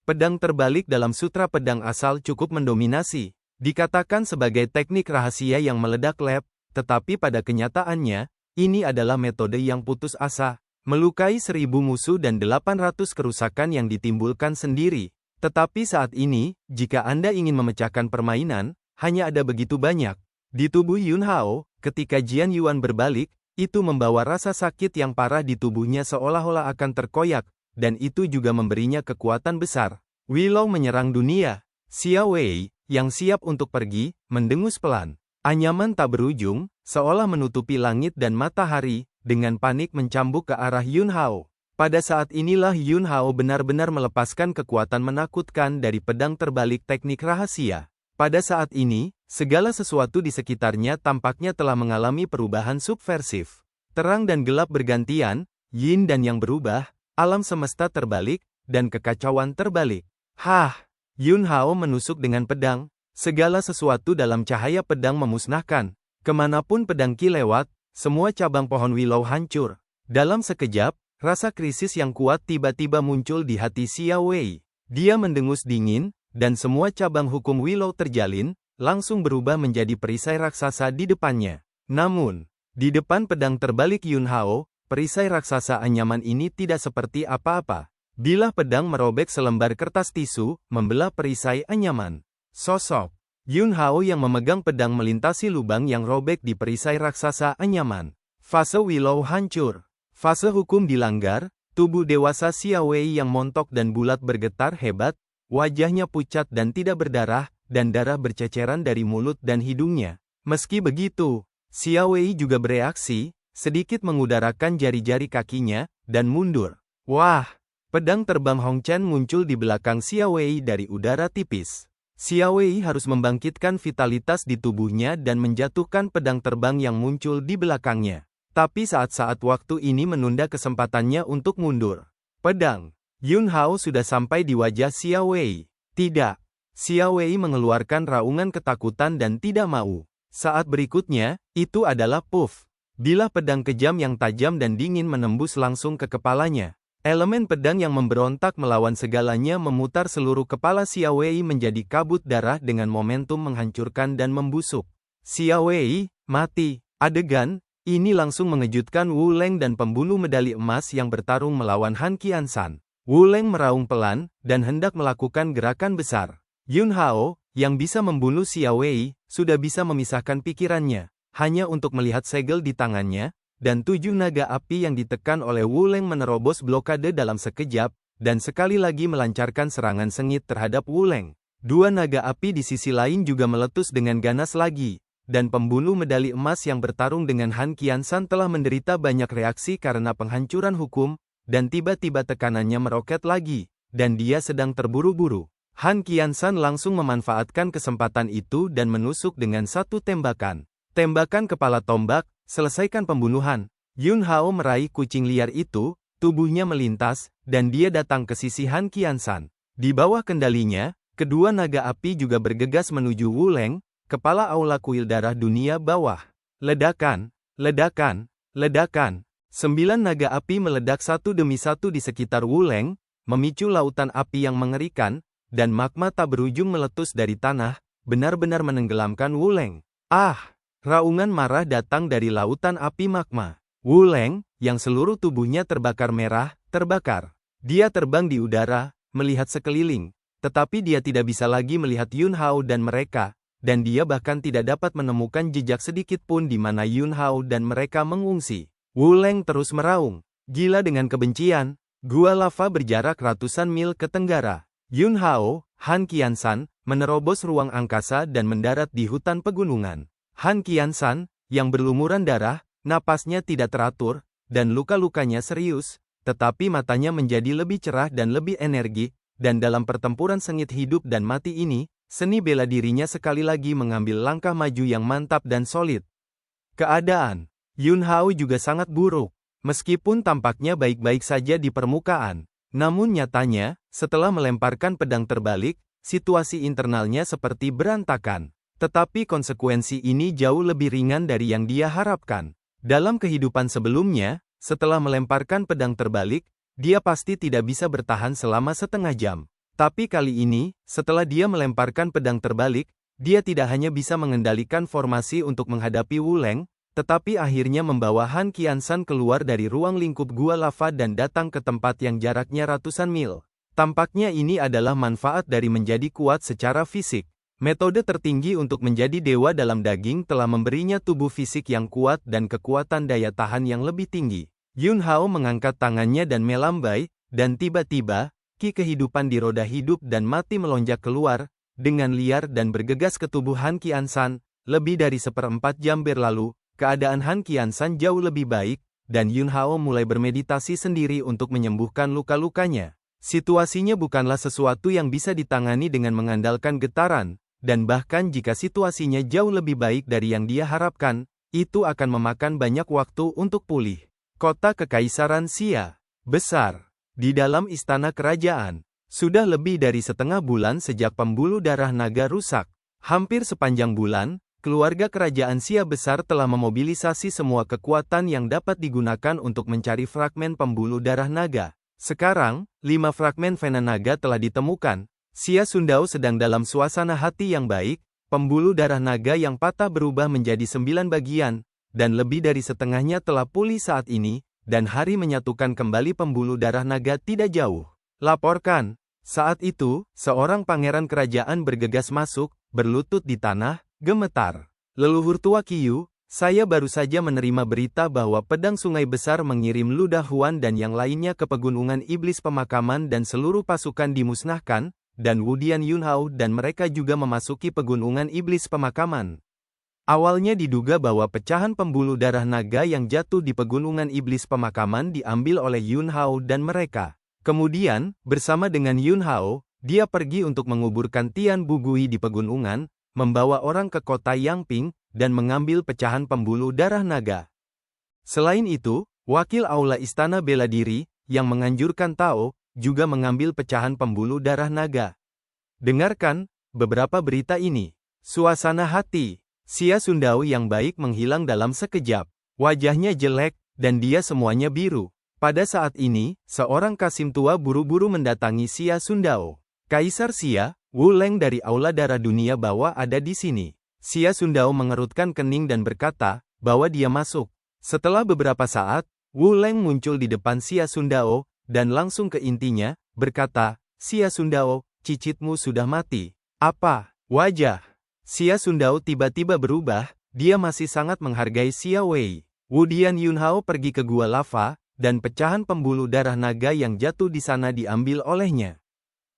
Pedang terbalik dalam sutra pedang asal cukup mendominasi. Dikatakan sebagai teknik rahasia yang meledak lab, tetapi pada kenyataannya, ini adalah metode yang putus asa, melukai 1000 musuh dan 800 kerusakan yang ditimbulkan sendiri. Tetapi saat ini, jika Anda ingin memecahkan permainan, hanya ada begitu banyak. Di tubuh Yun Hao, ketika Jian Yuan berbalik, itu membawa rasa sakit yang parah di tubuhnya seolah-olah akan terkoyak, dan itu juga memberinya kekuatan besar. Willow menyerang dunia. Xiao Wei, yang siap untuk pergi, mendengus pelan. Anyaman tak berujung, seolah menutupi langit dan matahari, dengan panik mencambuk ke arah Yun Hao. Pada saat inilah Yun Hao benar-benar melepaskan kekuatan menakutkan dari pedang terbalik teknik rahasia. Pada saat ini, segala sesuatu di sekitarnya tampaknya telah mengalami perubahan subversif. Terang dan gelap bergantian, yin dan yang berubah, alam semesta terbalik, dan kekacauan terbalik. Hah! Yun Hao menusuk dengan pedang, segala sesuatu dalam cahaya pedang memusnahkan. Kemanapun pedang Qi lewat, semua cabang pohon Willow hancur. Dalam sekejap, rasa krisis yang kuat tiba-tiba muncul di hati Xiao Wei. Dia mendengus dingin, dan semua cabang hukum Willow terjalin, langsung berubah menjadi perisai raksasa di depannya. Namun, di depan pedang terbalik Yun Hao, perisai raksasa anyaman ini tidak seperti apa-apa. Bilah pedang merobek selembar kertas tisu, membelah perisai anyaman. Sosok Yun Hao yang memegang pedang melintasi lubang yang robek di perisai raksasa anyaman. Fase Willow hancur. Fase hukum dilanggar, tubuh dewasa Xiao Wei yang montok dan bulat bergetar hebat, wajahnya pucat dan tidak berdarah, dan darah berceceran dari mulut dan hidungnya. Meski begitu, Xiao Wei juga bereaksi, sedikit mengudarakan jari-jari kakinya, dan mundur. Wah! Pedang terbang Hong Chen muncul di belakang Xiao Wei dari udara tipis. Xiao Wei harus membangkitkan vitalitas di tubuhnya dan menjatuhkan pedang terbang yang muncul di belakangnya. Tapi saat-saat waktu ini menunda kesempatannya untuk mundur. Pedang Yun Hao sudah sampai di wajah Xiao Wei. Tidak. Xiao Wei mengeluarkan raungan ketakutan dan tidak mau. Saat berikutnya, itu adalah puff. Bilah pedang kejam yang tajam dan dingin menembus langsung ke kepalanya. Elemen pedang yang memberontak melawan segalanya memutar seluruh kepala Xiao Wei menjadi kabut darah dengan momentum menghancurkan dan membusuk. Xiao Wei mati. Adegan ini langsung mengejutkan Wu Leng dan pembunuh medali emas yang bertarung melawan Han Qiansan. Wu Leng meraung pelan, dan hendak melakukan gerakan besar. Yun Hao, yang bisa membunuh Xiao Wei, sudah bisa memisahkan pikirannya, hanya untuk melihat segel di tangannya, dan 7 naga api yang ditekan oleh Wu Leng menerobos blokade dalam sekejap, dan sekali lagi melancarkan serangan sengit terhadap Wu Leng. 2 naga api di sisi lain juga meletus dengan ganas lagi, dan pembunuh medali emas yang bertarung dengan Han Qiansan telah menderita banyak reaksi karena penghancuran hukum, dan tiba-tiba tekanannya meroket lagi, dan dia sedang terburu-buru. Han Qiansan langsung memanfaatkan kesempatan itu dan menusuk dengan satu tembakan. Tembakan kepala tombak, selesaikan pembunuhan. Yun Hao meraih kucing liar itu, tubuhnya melintas, dan dia datang ke sisi Han Qiansan. Di bawah kendalinya, kedua naga api juga bergegas menuju Wu Leng, kepala aula kuil darah dunia bawah. Ledakan, ledakan, ledakan. 9 naga api meledak satu demi satu di sekitar Wu Leng, memicu lautan api yang mengerikan, dan magma tak berujung meletus dari tanah, benar-benar menenggelamkan Wu Leng. Ah! Raungan marah datang dari lautan api magma. Wu Leng, yang seluruh tubuhnya terbakar merah, terbakar. Dia terbang di udara, melihat sekeliling. Tetapi dia tidak bisa lagi melihat Yun Hao dan mereka, dan dia bahkan tidak dapat menemukan jejak sedikit pun di mana Yun Hao dan mereka mengungsi. Wu Leng terus meraung. Gila dengan kebencian, gua lava berjarak ratusan mil ke tenggara. Yun Hao, Han Qiansan, menerobos ruang angkasa dan mendarat di hutan pegunungan. Han Qiansan, yang berlumuran darah, napasnya tidak teratur, dan luka-lukanya serius, tetapi matanya menjadi lebih cerah dan lebih energi, dan dalam pertempuran sengit hidup dan mati ini, seni bela dirinya sekali lagi mengambil langkah maju yang mantap dan solid. Keadaan Yun Hao juga sangat buruk, meskipun tampaknya baik-baik saja di permukaan. Namun nyatanya, setelah melemparkan pedang terbalik, situasi internalnya seperti berantakan. Tetapi konsekuensi ini jauh lebih ringan dari yang dia harapkan. Dalam kehidupan sebelumnya, setelah melemparkan pedang terbalik, dia pasti tidak bisa bertahan selama setengah jam. Tapi kali ini, setelah dia melemparkan pedang terbalik, dia tidak hanya bisa mengendalikan formasi untuk menghadapi Wu Leng, tetapi akhirnya membawa Han Qiansan keluar dari ruang lingkup gua lava dan datang ke tempat yang jaraknya ratusan mil. Tampaknya ini adalah manfaat dari menjadi kuat secara fisik. Metode tertinggi untuk menjadi dewa dalam daging telah memberinya tubuh fisik yang kuat dan kekuatan daya tahan yang lebih tinggi. Yun Hao mengangkat tangannya dan melambai, dan tiba-tiba, ki kehidupan di roda hidup dan mati melonjak keluar, dengan liar dan bergegas ke tubuh Han Qiansan. Lebih dari seperempat jam berlalu, keadaan Han Qiansan jauh lebih baik, dan Yun Hao mulai bermeditasi sendiri untuk menyembuhkan luka-lukanya. Situasinya bukanlah sesuatu yang bisa ditangani dengan mengandalkan getaran, dan bahkan jika situasinya jauh lebih baik dari yang dia harapkan, itu akan memakan banyak waktu untuk pulih. Kota Kekaisaran Xia besar. Di dalam istana kerajaan, sudah lebih dari setengah bulan sejak pembuluh darah naga rusak. Hampir sepanjang bulan, keluarga kerajaan Xia besar telah memobilisasi semua kekuatan yang dapat digunakan untuk mencari fragmen pembuluh darah naga. Sekarang, 5 fragmen vena naga telah ditemukan. Xia Sundao sedang dalam suasana hati yang baik, pembuluh darah naga yang patah berubah menjadi 9 bagian, dan lebih dari setengahnya telah pulih saat ini, dan hari menyatukan kembali pembuluh darah naga tidak jauh. Laporkan. Saat itu, seorang pangeran kerajaan bergegas masuk, berlutut di tanah, gemetar. Leluhur tua Qiyu, saya baru saja menerima berita bahwa pedang sungai besar mengirim Luda Huan dan yang lainnya ke pegunungan iblis pemakaman dan seluruh pasukan dimusnahkan, dan Wudian Yun Hao dan mereka juga memasuki pegunungan iblis pemakaman. Awalnya diduga bahwa pecahan pembuluh darah naga yang jatuh di pegunungan iblis pemakaman diambil oleh Yun Hao dan mereka. Kemudian, bersama dengan Yun Hao, dia pergi untuk menguburkan Tian Bugui di pegunungan, membawa orang ke kota Yangping, dan mengambil pecahan pembuluh darah naga. Selain itu, wakil aula Istana Bela Diri, yang menganjurkan Tao, juga mengambil pecahan pembuluh darah naga. Dengarkan beberapa berita ini. Suasana hati Xia Sundao yang baik menghilang dalam sekejap. Wajahnya jelek, dan dia semuanya biru. Pada saat ini, seorang kasim tua buru-buru mendatangi Xia Sundao. Kaisar Xia, Wu Leng dari Aula Darah Dunia Bawah ada di sini. Xia Sundao mengerutkan kening dan berkata, bahwa dia masuk. Setelah beberapa saat, Wu Leng muncul di depan Xia Sundao, dan langsung ke intinya, berkata, Xia Sundao, cicitmu sudah mati. Apa? Wajah Xia Sundao tiba-tiba berubah, dia masih sangat menghargai Xia Wei. Wudian Yun Hao pergi ke gua lava, dan pecahan pembuluh darah naga yang jatuh di sana diambil olehnya.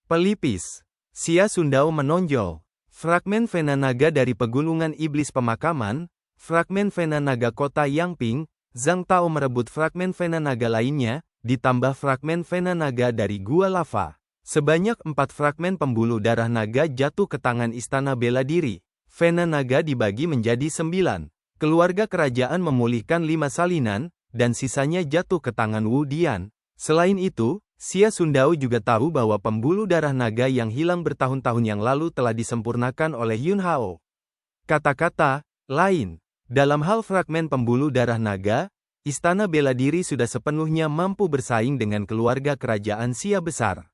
Pelipis. Xia Sundao menonjol. Fragmen vena naga dari pegunungan iblis pemakaman, fragmen vena naga kota Yangping, Zhang Tao merebut fragmen vena naga lainnya, ditambah fragmen vena naga dari gua lava. Sebanyak 4 fragmen pembuluh darah naga jatuh ke tangan Istana Bela Diri. Vena naga dibagi menjadi 9. Keluarga kerajaan memulihkan 5 salinan, dan sisanya jatuh ke tangan Wu Dian. Selain itu, Xia Sundao juga tahu bahwa pembuluh darah naga yang hilang bertahun-tahun yang lalu telah disempurnakan oleh Yun Hao. Kata-kata lain, dalam hal fragmen pembuluh darah naga, Istana Bela Diri sudah sepenuhnya mampu bersaing dengan keluarga kerajaan Xia besar.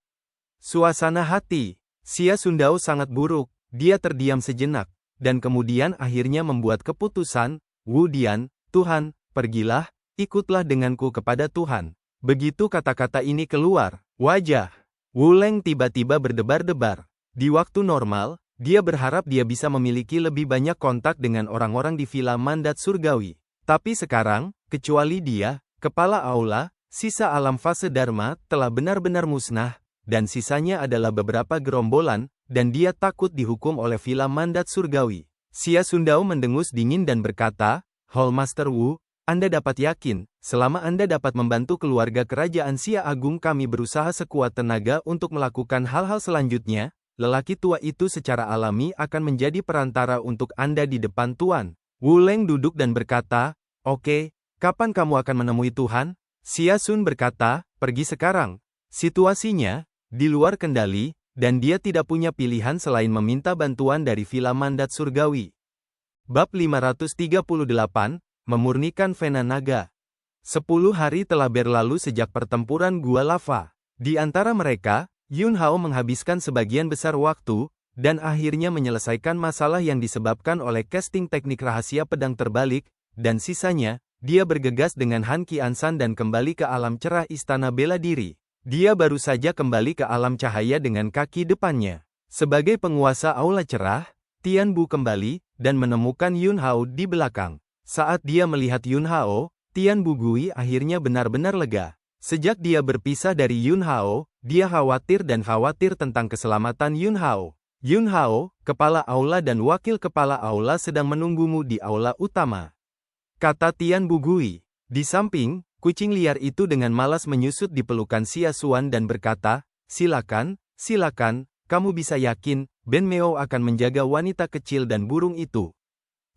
Suasana hati Xia Sundao sangat buruk, dia terdiam sejenak, dan kemudian akhirnya membuat keputusan, Wu Dian, Tuhan, pergilah, ikutlah denganku kepada Tuhan. Begitu kata-kata ini keluar, wajah Wu Leng tiba-tiba berdebar-debar. Di waktu normal, dia berharap dia bisa memiliki lebih banyak kontak dengan orang-orang di Villa Mandat Surgawi. Tapi sekarang, kecuali dia, kepala aula, sisa alam fase Dharma telah benar-benar musnah, dan sisanya adalah beberapa gerombolan, dan dia takut dihukum oleh Villa Mandat Surgawi. Xia Sundao mendengus dingin dan berkata, Hall Master Wu, Anda dapat yakin, selama Anda dapat membantu keluarga kerajaan Xia Agung kami berusaha sekuat tenaga untuk melakukan hal-hal selanjutnya, lelaki tua itu secara alami akan menjadi perantara untuk Anda di depan Tuan. Wu Leng duduk dan berkata, Oke, kapan kamu akan menemui Tuhan? Xia Sun berkata, pergi sekarang. Situasinya di luar kendali, dan dia tidak punya pilihan selain meminta bantuan dari Villa Mandat Surgawi. Bab 538, Memurnikan Vena Naga. 10 hari telah berlalu sejak pertempuran Gua Lava. Di antara mereka, Yun Hao menghabiskan sebagian besar waktu, dan akhirnya menyelesaikan masalah yang disebabkan oleh casting teknik rahasia pedang terbalik, dan sisanya, dia bergegas dengan Han Qiansan dan kembali ke alam cerah Istana Bela Diri. Dia baru saja kembali ke alam cahaya dengan kaki depannya. Sebagai penguasa aula cerah, Tian Bu kembali, dan menemukan Yun Hao di belakang. Saat dia melihat Yun Hao, Tian Bu Gui akhirnya benar-benar lega. Sejak dia berpisah dari Yun Hao, dia khawatir tentang keselamatan Yun Hao. Yun Hao, kepala aula dan wakil kepala aula sedang menunggumu di aula utama, kata Tian Bu Gui. Di samping, kucing liar itu dengan malas menyusut di pelukan Xia Xuan dan berkata, silakan, kamu bisa yakin, Ben Meo akan menjaga wanita kecil dan burung itu.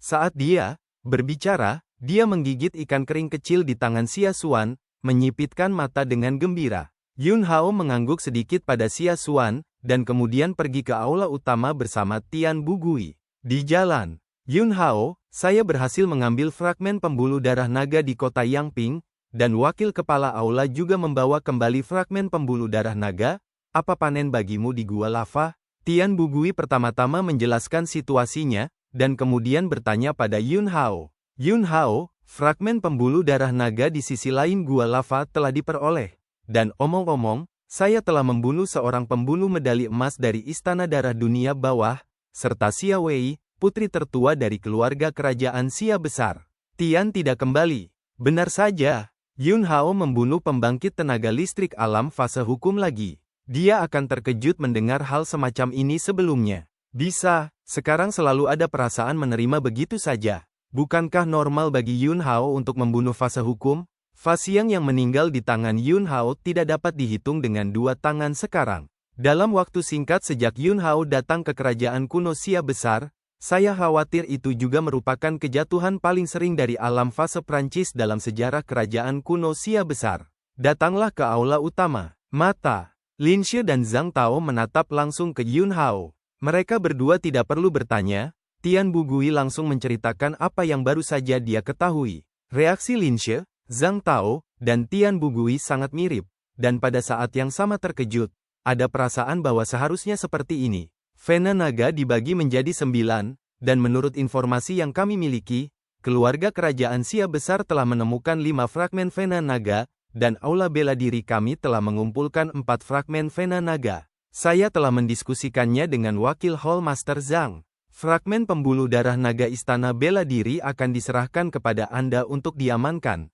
Saat dia berbicara, dia menggigit ikan kering kecil di tangan Xia Xuan, menyipitkan mata dengan gembira. Yun Hao mengangguk sedikit pada Xia Xuan, dan kemudian pergi ke aula utama bersama Tian Bu Gui. Di jalan, Yun Hao, saya berhasil mengambil fragmen pembuluh darah naga di kota Yangping, dan wakil kepala aula juga membawa kembali fragmen pembuluh darah naga. Apa panen bagimu di Gua Lava? Tian Bu Gui pertama-tama menjelaskan situasinya, dan kemudian bertanya pada Yun Hao. Yun Hao, fragmen pembuluh darah naga di sisi lain Gua Lava telah diperoleh. Dan omong-omong, saya telah membunuh seorang pembunuh medali emas dari Istana Darah Dunia Bawah, serta Xia Wei, putri tertua dari keluarga kerajaan Xia Besar. Tian tidak kembali. Benar saja, Yun Hao membunuh pembangkit tenaga listrik alam fase hukum lagi. Dia akan terkejut mendengar hal semacam ini sebelumnya. Bisa, sekarang selalu ada perasaan menerima begitu saja. Bukankah normal bagi Yun Hao untuk membunuh fase hukum? Fasiang yang meninggal di tangan Yun Hao tidak dapat dihitung dengan dua tangan sekarang. Dalam waktu singkat sejak Yun Hao datang ke kerajaan kuno Xia Besar, saya khawatir itu juga merupakan kejatuhan paling sering dari alam fase Prancis dalam sejarah kerajaan kuno Xia Besar. Datanglah ke aula utama. Mata Lin Xie dan Zhang Tao menatap langsung ke Yun Hao. Mereka berdua tidak perlu bertanya, Tian Bu Gui langsung menceritakan apa yang baru saja dia ketahui. Reaksi Lin Xie, Zhang Tao, dan Tian Bu Gui sangat mirip, dan pada saat yang sama terkejut. Ada perasaan bahwa seharusnya seperti ini. Vena naga dibagi menjadi 9, dan menurut informasi yang kami miliki, keluarga kerajaan Xia Besar telah menemukan 5 fragmen vena naga, dan aula bela diri kami telah mengumpulkan 4 fragmen vena naga. Saya telah mendiskusikannya dengan wakil Hall Master Zhang. Fragmen pembuluh darah naga Istana Bela Diri akan diserahkan kepada Anda untuk diamankan.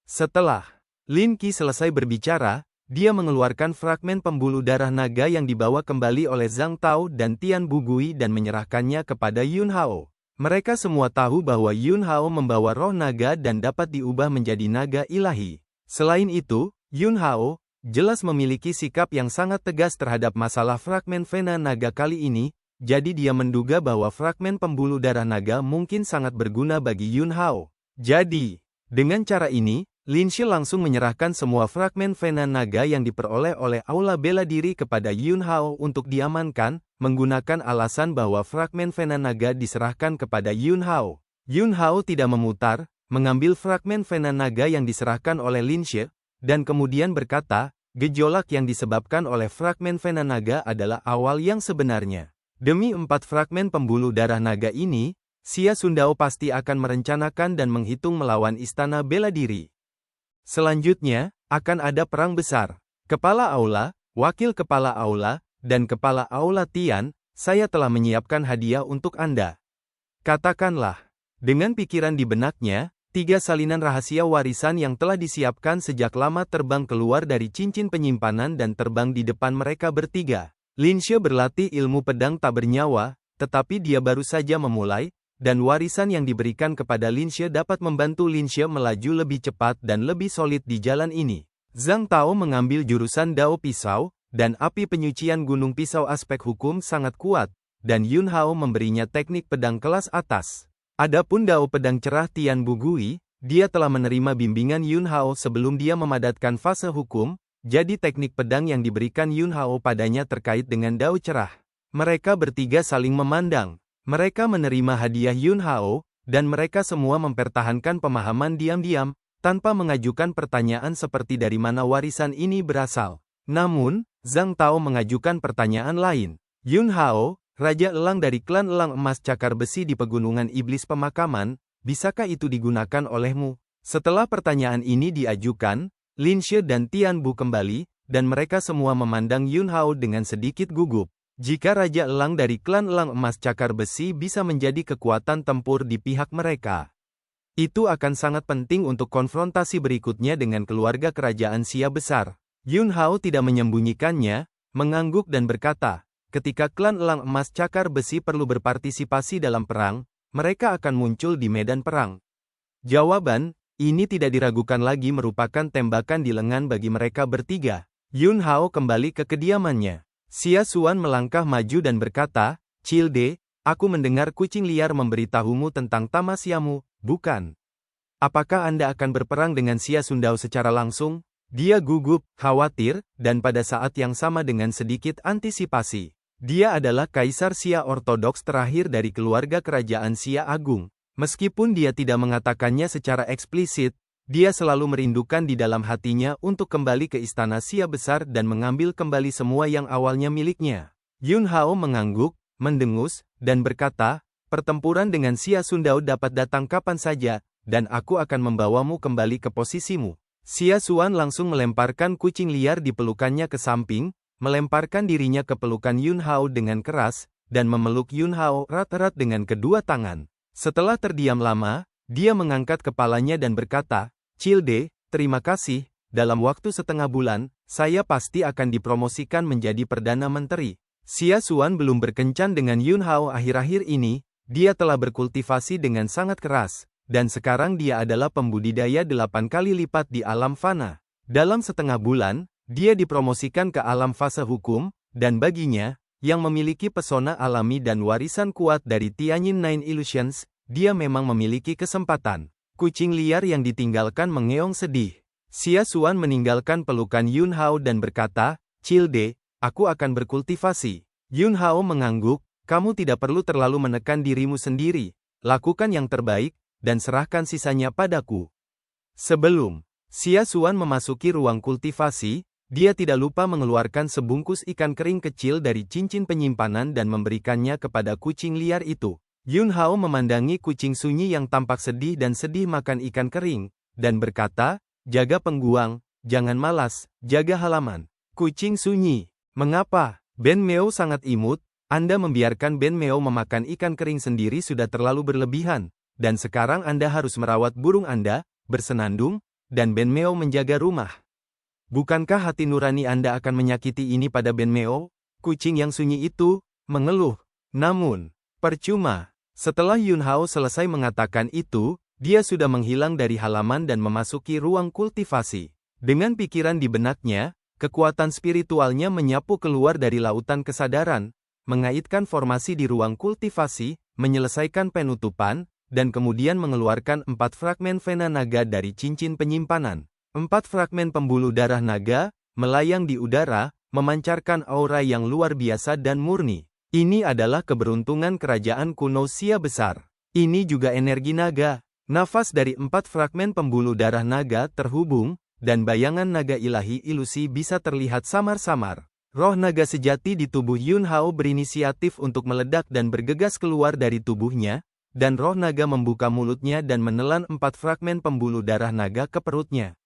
Setelah Lin Qi selesai berbicara, dia mengeluarkan fragmen pembuluh darah naga yang dibawa kembali oleh Zhang Tao dan Tian Bu Gui dan menyerahkannya kepada Yun Hao. Mereka semua tahu bahwa Yun Hao membawa roh naga dan dapat diubah menjadi naga ilahi. Selain itu, Yun Hao jelas memiliki sikap yang sangat tegas terhadap masalah fragmen vena naga kali ini, jadi dia menduga bahwa fragmen pembuluh darah naga mungkin sangat berguna bagi Yun Hao. Jadi, dengan cara ini, Lin Xie langsung menyerahkan semua fragmen vena naga yang diperoleh oleh aula bela diri kepada Yun Hao untuk diamankan, menggunakan alasan bahwa fragmen vena naga diserahkan kepada Yun Hao. Yun Hao tidak memutar, mengambil fragmen vena naga yang diserahkan oleh Lin Xie, dan kemudian berkata, gejolak yang disebabkan oleh fragmen vena naga adalah awal yang sebenarnya. Demi 4 fragmen pembuluh darah naga ini, Xia Sundao pasti akan merencanakan dan menghitung melawan Istana Bela Diri. Selanjutnya, akan ada perang besar. Kepala Aula, Wakil Kepala Aula, dan Kepala Aula Tian, saya telah menyiapkan hadiah untuk Anda. Katakanlah. Dengan pikiran di benaknya, 3 salinan rahasia warisan yang telah disiapkan sejak lama terbang keluar dari cincin penyimpanan dan terbang di depan mereka bertiga. Lin She berlatih ilmu pedang tak bernyawa, tetapi dia baru saja memulai, dan warisan yang diberikan kepada Lin She dapat membantu Lin She melaju lebih cepat dan lebih solid di jalan ini. Zhang Tao mengambil jurusan Dao Pisau, dan api penyucian Gunung Pisau aspek hukum sangat kuat, dan Yun Hao memberinya teknik pedang kelas atas. Adapun Dao Pedang Cerah Tian Bugui, dia telah menerima bimbingan Yun Hao sebelum dia memadatkan fase hukum, jadi teknik pedang yang diberikan Yun Hao padanya terkait dengan Dao Cerah. Mereka bertiga saling memandang. Mereka menerima hadiah Yun Hao, dan mereka semua mempertahankan pemahaman diam-diam, tanpa mengajukan pertanyaan seperti dari mana warisan ini berasal. Namun, Zhang Tao mengajukan pertanyaan lain. Yun Hao, Raja Elang dari klan Elang Emas Cakar Besi di Pegunungan Iblis Pemakaman, bisakah itu digunakan olehmu? Setelah pertanyaan ini diajukan, Lin She dan Tian Bu kembali, dan mereka semua memandang Yun Hao dengan sedikit gugup. Jika Raja Elang dari klan Elang Emas Cakar Besi bisa menjadi kekuatan tempur di pihak mereka, itu akan sangat penting untuk konfrontasi berikutnya dengan keluarga kerajaan Xia besar. Yun Hao tidak menyembunyikannya, mengangguk dan berkata, ketika klan Elang Emas Cakar Besi perlu berpartisipasi dalam perang, mereka akan muncul di medan perang. Jawaban, ini tidak diragukan lagi merupakan tembakan di lengan bagi mereka bertiga. Yun Hao kembali ke kediamannya. Xia Xuan melangkah maju dan berkata, Cilde, aku mendengar kucing liar memberitahumu tentang tamasyamu, bukan? Apakah Anda akan berperang dengan Xia Sundao secara langsung? Dia gugup, khawatir, dan pada saat yang sama dengan sedikit antisipasi. Dia adalah Kaisar Xia Ortodoks terakhir dari keluarga kerajaan Xia Agung. Meskipun dia tidak mengatakannya secara eksplisit, dia selalu merindukan di dalam hatinya untuk kembali ke istana Xia besar dan mengambil kembali semua yang awalnya miliknya. Yun Hao mengangguk, mendengus, dan berkata, pertempuran dengan Xia Sundao dapat datang kapan saja, dan aku akan membawamu kembali ke posisimu. Xia Xuan langsung melemparkan kucing liar di pelukannya ke samping, melemparkan dirinya ke pelukan Yun Hao dengan keras, dan memeluk Yun Hao erat-erat dengan kedua tangan. Setelah terdiam lama, dia mengangkat kepalanya dan berkata, Cilde, terima kasih, dalam waktu setengah bulan, saya pasti akan dipromosikan menjadi Perdana Menteri. Xia Xuan belum berkencan dengan Yun Hao akhir-akhir ini, dia telah berkultivasi dengan sangat keras. Dan sekarang dia adalah pembudidaya 8 kali lipat di alam fana. Dalam setengah bulan, dia dipromosikan ke alam fase hukum, dan baginya, yang memiliki pesona alami dan warisan kuat dari Tianyin Nine Illusions, dia memang memiliki kesempatan. Kucing liar yang ditinggalkan mengeong sedih. Xia Xuan meninggalkan pelukan Yun Hao dan berkata, Cilde, aku akan berkultivasi. Yun Hao mengangguk, kamu tidak perlu terlalu menekan dirimu sendiri. Lakukan yang terbaik, dan serahkan sisanya padaku. Sebelum Xia Xuan memasuki ruang kultivasi, dia tidak lupa mengeluarkan sebungkus ikan kering kecil dari cincin penyimpanan dan memberikannya kepada kucing liar itu. Yun Hao memandangi kucing sunyi yang tampak sedih dan sedih makan ikan kering, dan berkata, jaga pengguang, jangan malas, jaga halaman. Kucing sunyi, mengapa? Ben Meo sangat imut, Anda membiarkan Ben Meo memakan ikan kering sendiri sudah terlalu berlebihan. Dan sekarang Anda harus merawat burung Anda, bersenandung, dan Ben Meo menjaga rumah. Bukankah hati nurani Anda akan menyakiti ini pada Ben Meo? Kucing yang sunyi itu mengeluh. Namun, percuma. Setelah Yun Hao selesai mengatakan itu, dia sudah menghilang dari halaman dan memasuki ruang kultivasi. Dengan pikiran di benaknya, kekuatan spiritualnya menyapu keluar dari lautan kesadaran, mengaitkan formasi di ruang kultivasi, menyelesaikan penutupan, dan kemudian mengeluarkan 4 fragmen vena naga dari cincin penyimpanan. 4 fragmen pembuluh darah naga, melayang di udara, memancarkan aura yang luar biasa dan murni. Ini adalah keberuntungan kerajaan kuno Xia besar. Ini juga energi naga. Nafas dari 4 fragmen pembuluh darah naga terhubung, dan bayangan naga ilahi ilusi bisa terlihat samar-samar. Roh naga sejati di tubuh Yun Hao berinisiatif untuk meledak dan bergegas keluar dari tubuhnya, dan roh naga membuka mulutnya dan menelan 4 fragmen pembuluh darah naga ke perutnya.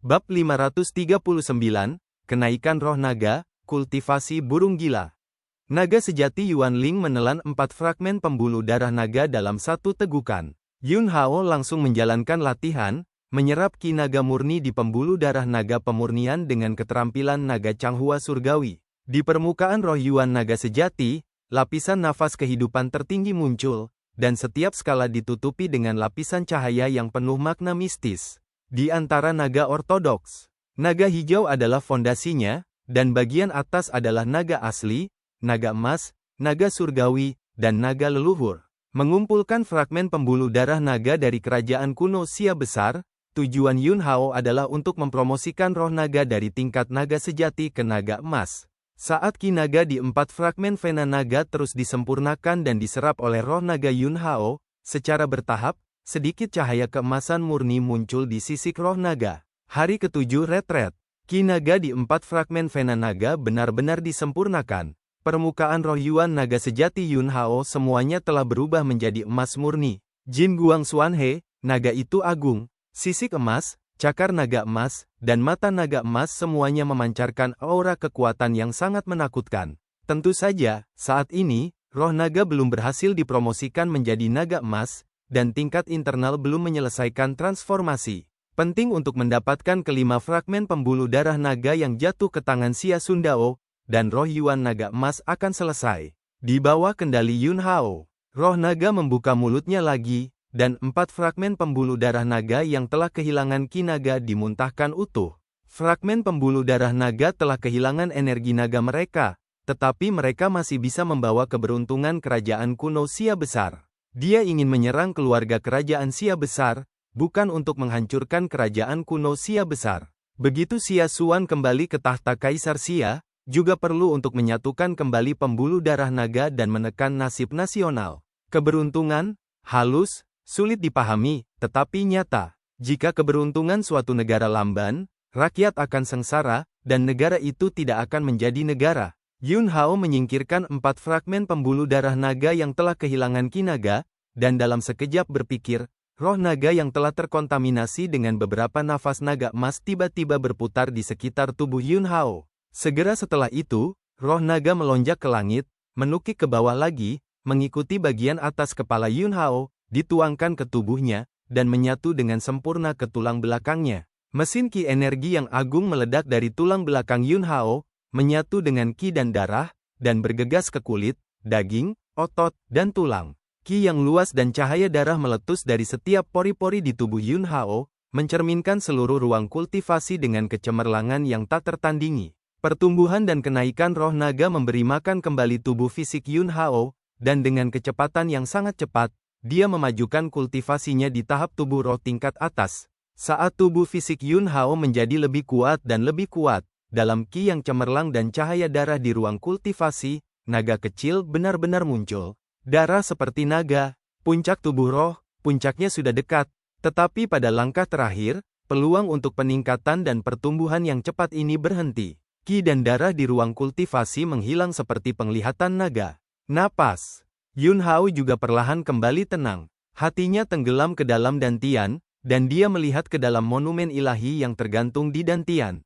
Bab 539, Kenaikan Roh Naga, Kultivasi Burung Gila. Naga sejati Yuan Ling menelan 4 fragmen pembuluh darah naga dalam satu tegukan. Yun Hao langsung menjalankan latihan, menyerap ki naga murni di pembuluh darah naga pemurnian dengan keterampilan naga Changhua surgawi. Di permukaan roh Yuan naga sejati, lapisan nafas kehidupan tertinggi muncul, dan setiap skala ditutupi dengan lapisan cahaya yang penuh makna mistis. Di antara naga ortodoks, naga hijau adalah fondasinya, dan bagian atas adalah naga asli, naga emas, naga surgawi, dan naga leluhur. Mengumpulkan fragmen pembuluh darah naga dari kerajaan kuno Xia besar, tujuan Yun Hao adalah untuk mempromosikan roh naga dari tingkat naga sejati ke naga emas. Saat ki naga di 4 fragmen vena naga terus disempurnakan dan diserap oleh roh naga Yun Hao, secara bertahap, sedikit cahaya keemasan murni muncul di sisik roh naga. Hari ke-7 retret. Ki naga di 4 fragmen vena naga benar-benar disempurnakan. Permukaan roh Yuan naga sejati Yun Hao semuanya telah berubah menjadi emas murni. Jin Guang Xuanhe, naga itu agung. Sisik emas, cakar naga emas, dan mata naga emas semuanya memancarkan aura kekuatan yang sangat menakutkan. Tentu saja, saat ini, roh naga belum berhasil dipromosikan menjadi naga emas, dan tingkat internal belum menyelesaikan transformasi. Penting untuk mendapatkan kelima fragmen pembuluh darah naga yang jatuh ke tangan Xia Sundao, dan roh Yuan naga emas akan selesai. Di bawah kendali Yun Hao, roh naga membuka mulutnya lagi, dan 4 fragmen pembuluh darah naga yang telah kehilangan ki naga dimuntahkan utuh. Fragmen pembuluh darah naga telah kehilangan energi naga mereka, tetapi mereka masih bisa membawa keberuntungan kerajaan kuno Xia besar. Dia ingin menyerang keluarga kerajaan Xia besar, bukan untuk menghancurkan kerajaan kuno Xia besar. Begitu Xia Xuan kembali ke tahta Kaisar Xia, juga perlu untuk menyatukan kembali pembuluh darah naga dan menekan nasib nasional. Keberuntungan, halus, sulit dipahami, tetapi nyata. Jika keberuntungan suatu negara lamban, rakyat akan sengsara, dan negara itu tidak akan menjadi negara. Yun Hao menyingkirkan 4 fragmen pembuluh darah naga yang telah kehilangan ki naga, dan dalam sekejap berpikir, roh naga yang telah terkontaminasi dengan beberapa nafas naga emas tiba-tiba berputar di sekitar tubuh Yun Hao. Segera setelah itu, roh naga melonjak ke langit, menukik ke bawah lagi, mengikuti bagian atas kepala Yun Hao, dituangkan ke tubuhnya, dan menyatu dengan sempurna ke tulang belakangnya. Mesin ki energi yang agung meledak dari tulang belakang Yun Hao, menyatu dengan ki dan darah, dan bergegas ke kulit, daging, otot, dan tulang. Ki yang luas dan cahaya darah meletus dari setiap pori-pori di tubuh Yun Hao, mencerminkan seluruh ruang kultivasi dengan kecemerlangan yang tak tertandingi. Pertumbuhan dan kenaikan roh naga memberi makan kembali tubuh fisik Yun Hao, dan dengan kecepatan yang sangat cepat, dia memajukan kultivasinya di tahap tubuh roh tingkat atas. Saat tubuh fisik Yun Hao menjadi lebih kuat dan lebih kuat, dalam ki yang cemerlang dan cahaya darah di ruang kultivasi, naga kecil benar-benar muncul. Darah seperti naga, puncak tubuh roh, puncaknya sudah dekat, tetapi pada langkah terakhir, peluang untuk peningkatan dan pertumbuhan yang cepat ini berhenti. Ki dan darah di ruang kultivasi menghilang seperti penglihatan naga. Napas. Yun Hao juga perlahan kembali tenang. Hatinya tenggelam ke dalam dantian, dan dia melihat ke dalam monumen ilahi yang tergantung di dantian.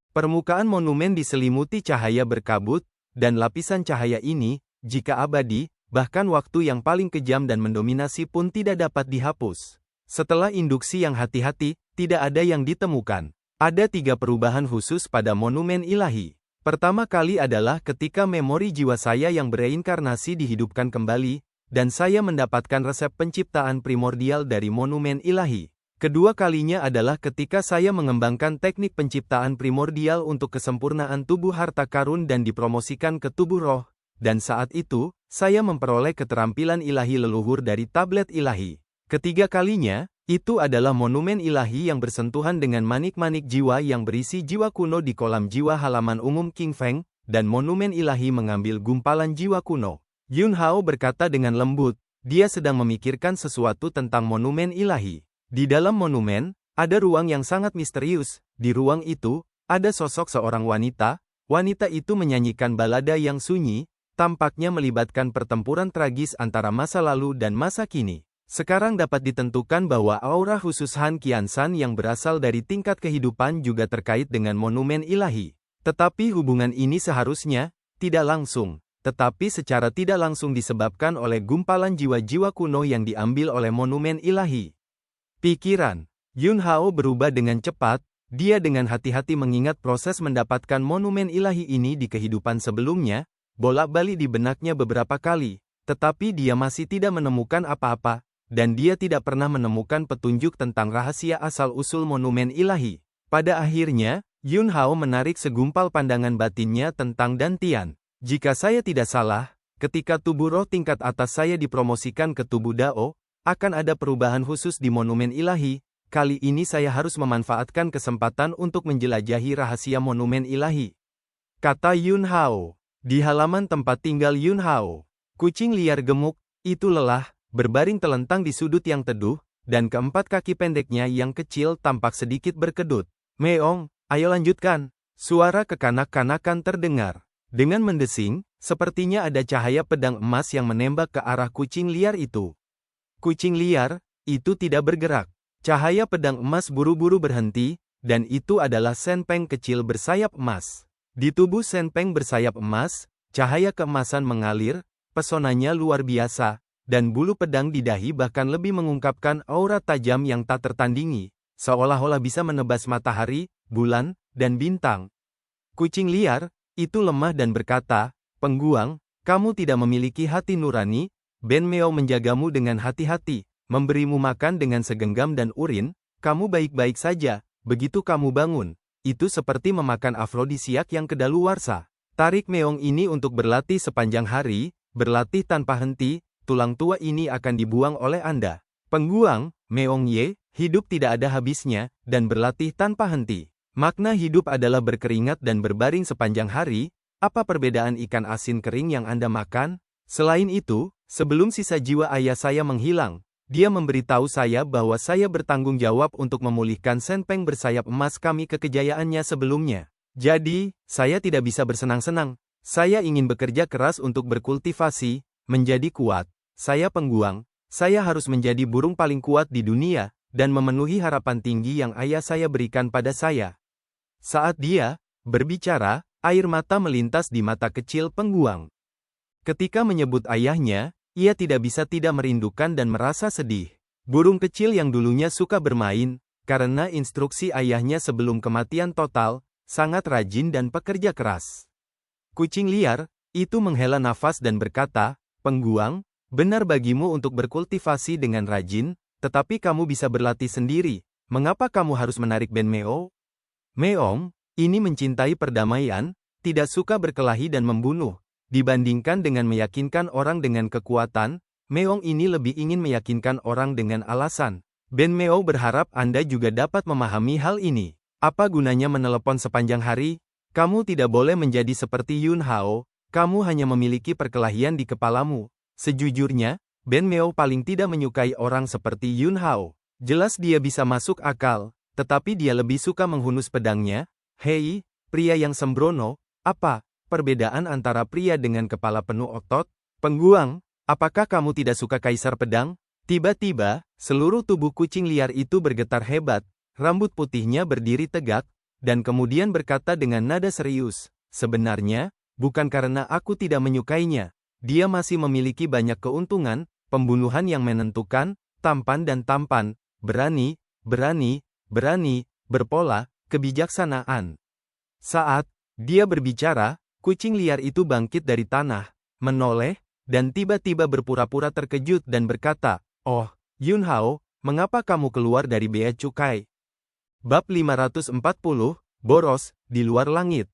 Permukaan monumen diselimuti cahaya berkabut, dan lapisan cahaya ini, jika abadi, bahkan waktu yang paling kejam dan mendominasi pun tidak dapat dihapus. Setelah induksi yang hati-hati, tidak ada yang ditemukan. Ada 3 perubahan khusus pada monumen ilahi. Pertama kali adalah ketika memori jiwa saya yang bereinkarnasi dihidupkan kembali, dan saya mendapatkan resep penciptaan primordial dari monumen ilahi. Kedua kalinya adalah ketika saya mengembangkan teknik penciptaan primordial untuk kesempurnaan tubuh harta karun dan dipromosikan ke tubuh roh, dan saat itu, saya memperoleh keterampilan ilahi leluhur dari tablet ilahi. Ketiga kalinya, itu adalah monumen ilahi yang bersentuhan dengan manik-manik jiwa yang berisi jiwa kuno di kolam jiwa halaman umum King Feng, dan monumen ilahi mengambil gumpalan jiwa kuno. Yun Hao berkata dengan lembut, dia sedang memikirkan sesuatu tentang monumen ilahi. Di dalam monumen, ada ruang yang sangat misterius. Di ruang itu, ada sosok seorang wanita. Wanita itu menyanyikan balada yang sunyi, tampaknya melibatkan pertempuran tragis antara masa lalu dan masa kini. Sekarang dapat ditentukan bahwa aura khusus Han Qiansan yang berasal dari tingkat kehidupan juga terkait dengan monumen ilahi. Tetapi hubungan ini seharusnya tidak langsung, tetapi secara tidak langsung disebabkan oleh gumpalan jiwa-jiwa kuno yang diambil oleh monumen ilahi. Pikiran Yun Hao berubah dengan cepat, dia dengan hati-hati mengingat proses mendapatkan monumen ilahi ini di kehidupan sebelumnya, bolak-balik di benaknya beberapa kali, tetapi dia masih tidak menemukan apa-apa. Dan dia tidak pernah menemukan petunjuk tentang rahasia asal-usul monumen ilahi. Pada akhirnya, Yun Hao menarik segumpal pandangan batinnya tentang Dantian. Jika saya tidak salah, ketika tubuh roh tingkat atas saya dipromosikan ke tubuh Dao, akan ada perubahan khusus di monumen ilahi. Kali ini saya harus memanfaatkan kesempatan untuk menjelajahi rahasia monumen ilahi. Kata Yun Hao. Di halaman tempat tinggal Yun Hao, kucing liar gemuk, itu lelah, berbaring telentang di sudut yang teduh, dan keempat kaki pendeknya yang kecil tampak sedikit berkedut. Meong, ayo lanjutkan. Suara kekanak-kanakan terdengar. Dengan mendesing, sepertinya ada cahaya pedang emas yang menembak ke arah kucing liar itu. Kucing liar, itu tidak bergerak. Cahaya pedang emas buru-buru berhenti, dan itu adalah Senpeng kecil bersayap emas. Di tubuh Senpeng bersayap emas, cahaya keemasan mengalir, pesonanya luar biasa. Dan bulu pedang di dahi bahkan lebih mengungkapkan aura tajam yang tak tertandingi, seolah-olah bisa menebas matahari, bulan, dan bintang. Kucing liar, itu lemah dan berkata, "Pengguang, kamu tidak memiliki hati nurani, Ben Meo menjagamu dengan hati-hati, memberimu makan dengan segenggam dan urin, kamu baik-baik saja, begitu kamu bangun, itu seperti memakan afrodisiak yang kedaluarsa. Tarik Meong ini untuk berlatih sepanjang hari, berlatih tanpa henti, tulang tua ini akan dibuang oleh Anda. Pengguang, Meong Ye, hidup tidak ada habisnya, dan berlatih tanpa henti. Makna hidup adalah berkeringat dan berbaring sepanjang hari, apa perbedaan ikan asin kering yang Anda makan? Selain itu, sebelum sisa jiwa ayah saya menghilang, dia memberitahu saya bahwa saya bertanggung jawab untuk memulihkan Senpeng bersayap emas kami ke kejayaannya sebelumnya. Jadi, saya tidak bisa bersenang-senang. Saya ingin bekerja keras untuk berkultivasi, menjadi kuat. Saya pengguang, saya harus menjadi burung paling kuat di dunia, dan memenuhi harapan tinggi yang ayah saya berikan pada saya. Saat dia berbicara, air mata melintas di mata kecil pengguang. Ketika menyebut ayahnya, ia tidak bisa tidak merindukan dan merasa sedih. Burung kecil yang dulunya suka bermain, karena instruksi ayahnya sebelum kematian total, sangat rajin dan pekerja keras. Kucing liar, itu menghela nafas dan berkata, "Pengguang, benar bagimu untuk berkultivasi dengan rajin, tetapi kamu bisa berlatih sendiri. Mengapa kamu harus menarik Ben Meo?" Meong, ini mencintai perdamaian, tidak suka berkelahi dan membunuh. Dibandingkan dengan meyakinkan orang dengan kekuatan, Meong ini lebih ingin meyakinkan orang dengan alasan. Ben Meo berharap Anda juga dapat memahami hal ini. Apa gunanya menelepon sepanjang hari? Kamu tidak boleh menjadi seperti Yun Hao, kamu hanya memiliki perkelahian di kepalamu. Sejujurnya, Ben Meo paling tidak menyukai orang seperti Yun Hao. Jelas dia bisa masuk akal, tetapi dia lebih suka menghunus pedangnya. Hei, pria yang sembrono, apa perbedaan antara pria dengan kepala penuh otot? Pengguang, apakah kamu tidak suka kaisar pedang? Tiba-tiba, seluruh tubuh kucing liar itu bergetar hebat, rambut putihnya berdiri tegak, dan kemudian berkata dengan nada serius, "Sebenarnya, bukan karena aku tidak menyukainya. Dia masih memiliki banyak keuntungan, pembunuhan yang menentukan, tampan dan tampan, berani, berpola, kebijaksanaan." Saat dia berbicara, kucing liar itu bangkit dari tanah, menoleh, dan tiba-tiba berpura-pura terkejut dan berkata, "Oh, Yun Hao, mengapa kamu keluar dari bea cukai?" Bab 540, Boros, di luar langit.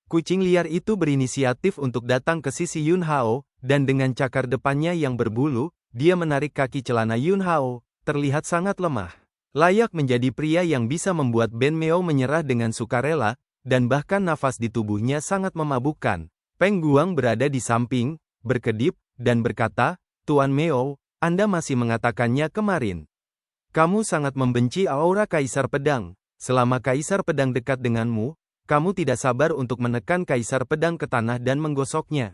Kucing liar itu berinisiatif untuk datang ke sisi Yun Hao, dan dengan cakar depannya yang berbulu, dia menarik kaki celana Yun Hao, terlihat sangat lemah. Layak menjadi pria yang bisa membuat Ben Meo menyerah dengan sukarela, dan bahkan nafas di tubuhnya sangat memabukkan. Peng Guang berada di samping, berkedip, dan berkata, "Tuan Meo, Anda masih mengatakannya kemarin. Kamu sangat membenci aura Kaisar Pedang. Selama Kaisar Pedang dekat denganmu, kamu tidak sabar untuk menekan Kaisar Pedang ke tanah dan menggosoknya."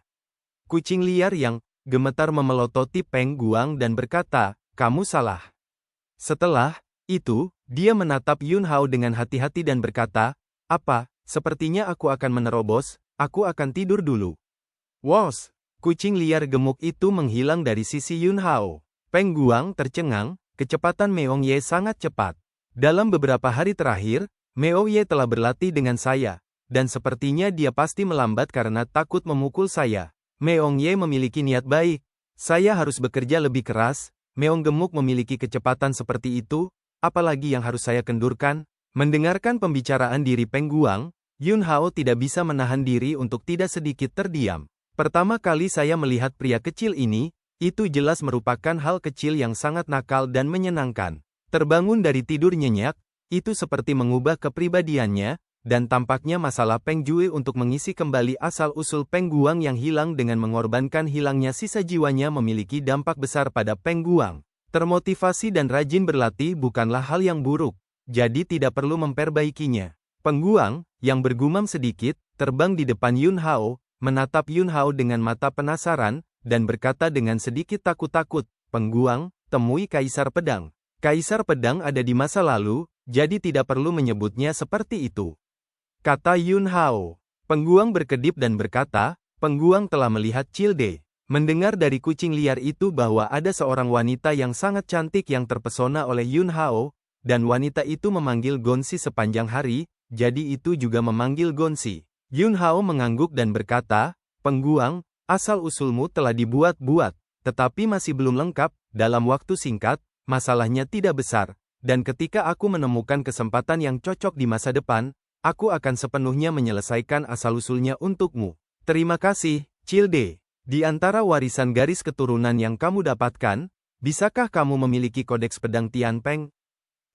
Kucing liar yang gemetar memelototi Peng Guang dan berkata, kamu salah. Setelah itu, dia menatap Yun Hao dengan hati-hati dan berkata, apa, sepertinya aku akan menerobos, aku akan tidur dulu. Wos! Kucing liar gemuk itu menghilang dari sisi Yun Hao. Peng Guang tercengang, kecepatan Meong Ye sangat cepat. Dalam beberapa hari terakhir, Meong Ye telah berlatih dengan saya, dan sepertinya dia pasti melambat karena takut memukul saya. Meong Ye memiliki niat baik. Saya harus bekerja lebih keras. Meong gemuk memiliki kecepatan seperti itu, apalagi yang harus saya kendurkan? Mendengarkan pembicaraan diri Peng Guang, Yun Hao tidak bisa menahan diri untuk tidak sedikit terdiam. Pertama kali saya melihat pria kecil ini, itu jelas merupakan hal kecil yang sangat nakal dan menyenangkan. Terbangun dari tidur nyenyak, itu seperti mengubah kepribadiannya, dan tampaknya masalah Peng Jue untuk mengisi kembali asal-usul Peng Guang yang hilang dengan mengorbankan hilangnya sisa jiwanya memiliki dampak besar pada Peng Guang. Termotivasi dan rajin berlatih bukanlah hal yang buruk, jadi tidak perlu memperbaikinya. Peng Guang, yang bergumam sedikit, terbang di depan Yun Hao, menatap Yun Hao dengan mata penasaran, dan berkata dengan sedikit takut-takut, Peng Guang, temui Kaisar Pedang. Kaisar Pedang ada di masa lalu, jadi tidak perlu menyebutnya seperti itu. Kata Yun Hao. Peng Guang berkedip dan berkata, Peng Guang telah melihat Childe. Mendengar dari kucing liar itu bahwa ada seorang wanita yang sangat cantik yang terpesona oleh Yun Hao, dan wanita itu memanggil Gonsi sepanjang hari, jadi itu juga memanggil Gonsi. Yun Hao mengangguk dan berkata, Peng Guang, asal-usulmu telah dibuat-buat, tetapi masih belum lengkap, dalam waktu singkat, masalahnya tidak besar, dan ketika aku menemukan kesempatan yang cocok di masa depan, aku akan sepenuhnya menyelesaikan asal-usulnya untukmu. Terima kasih, Childe. Di antara warisan garis keturunan yang kamu dapatkan, bisakah kamu memiliki kodeks pedang Tianpeng?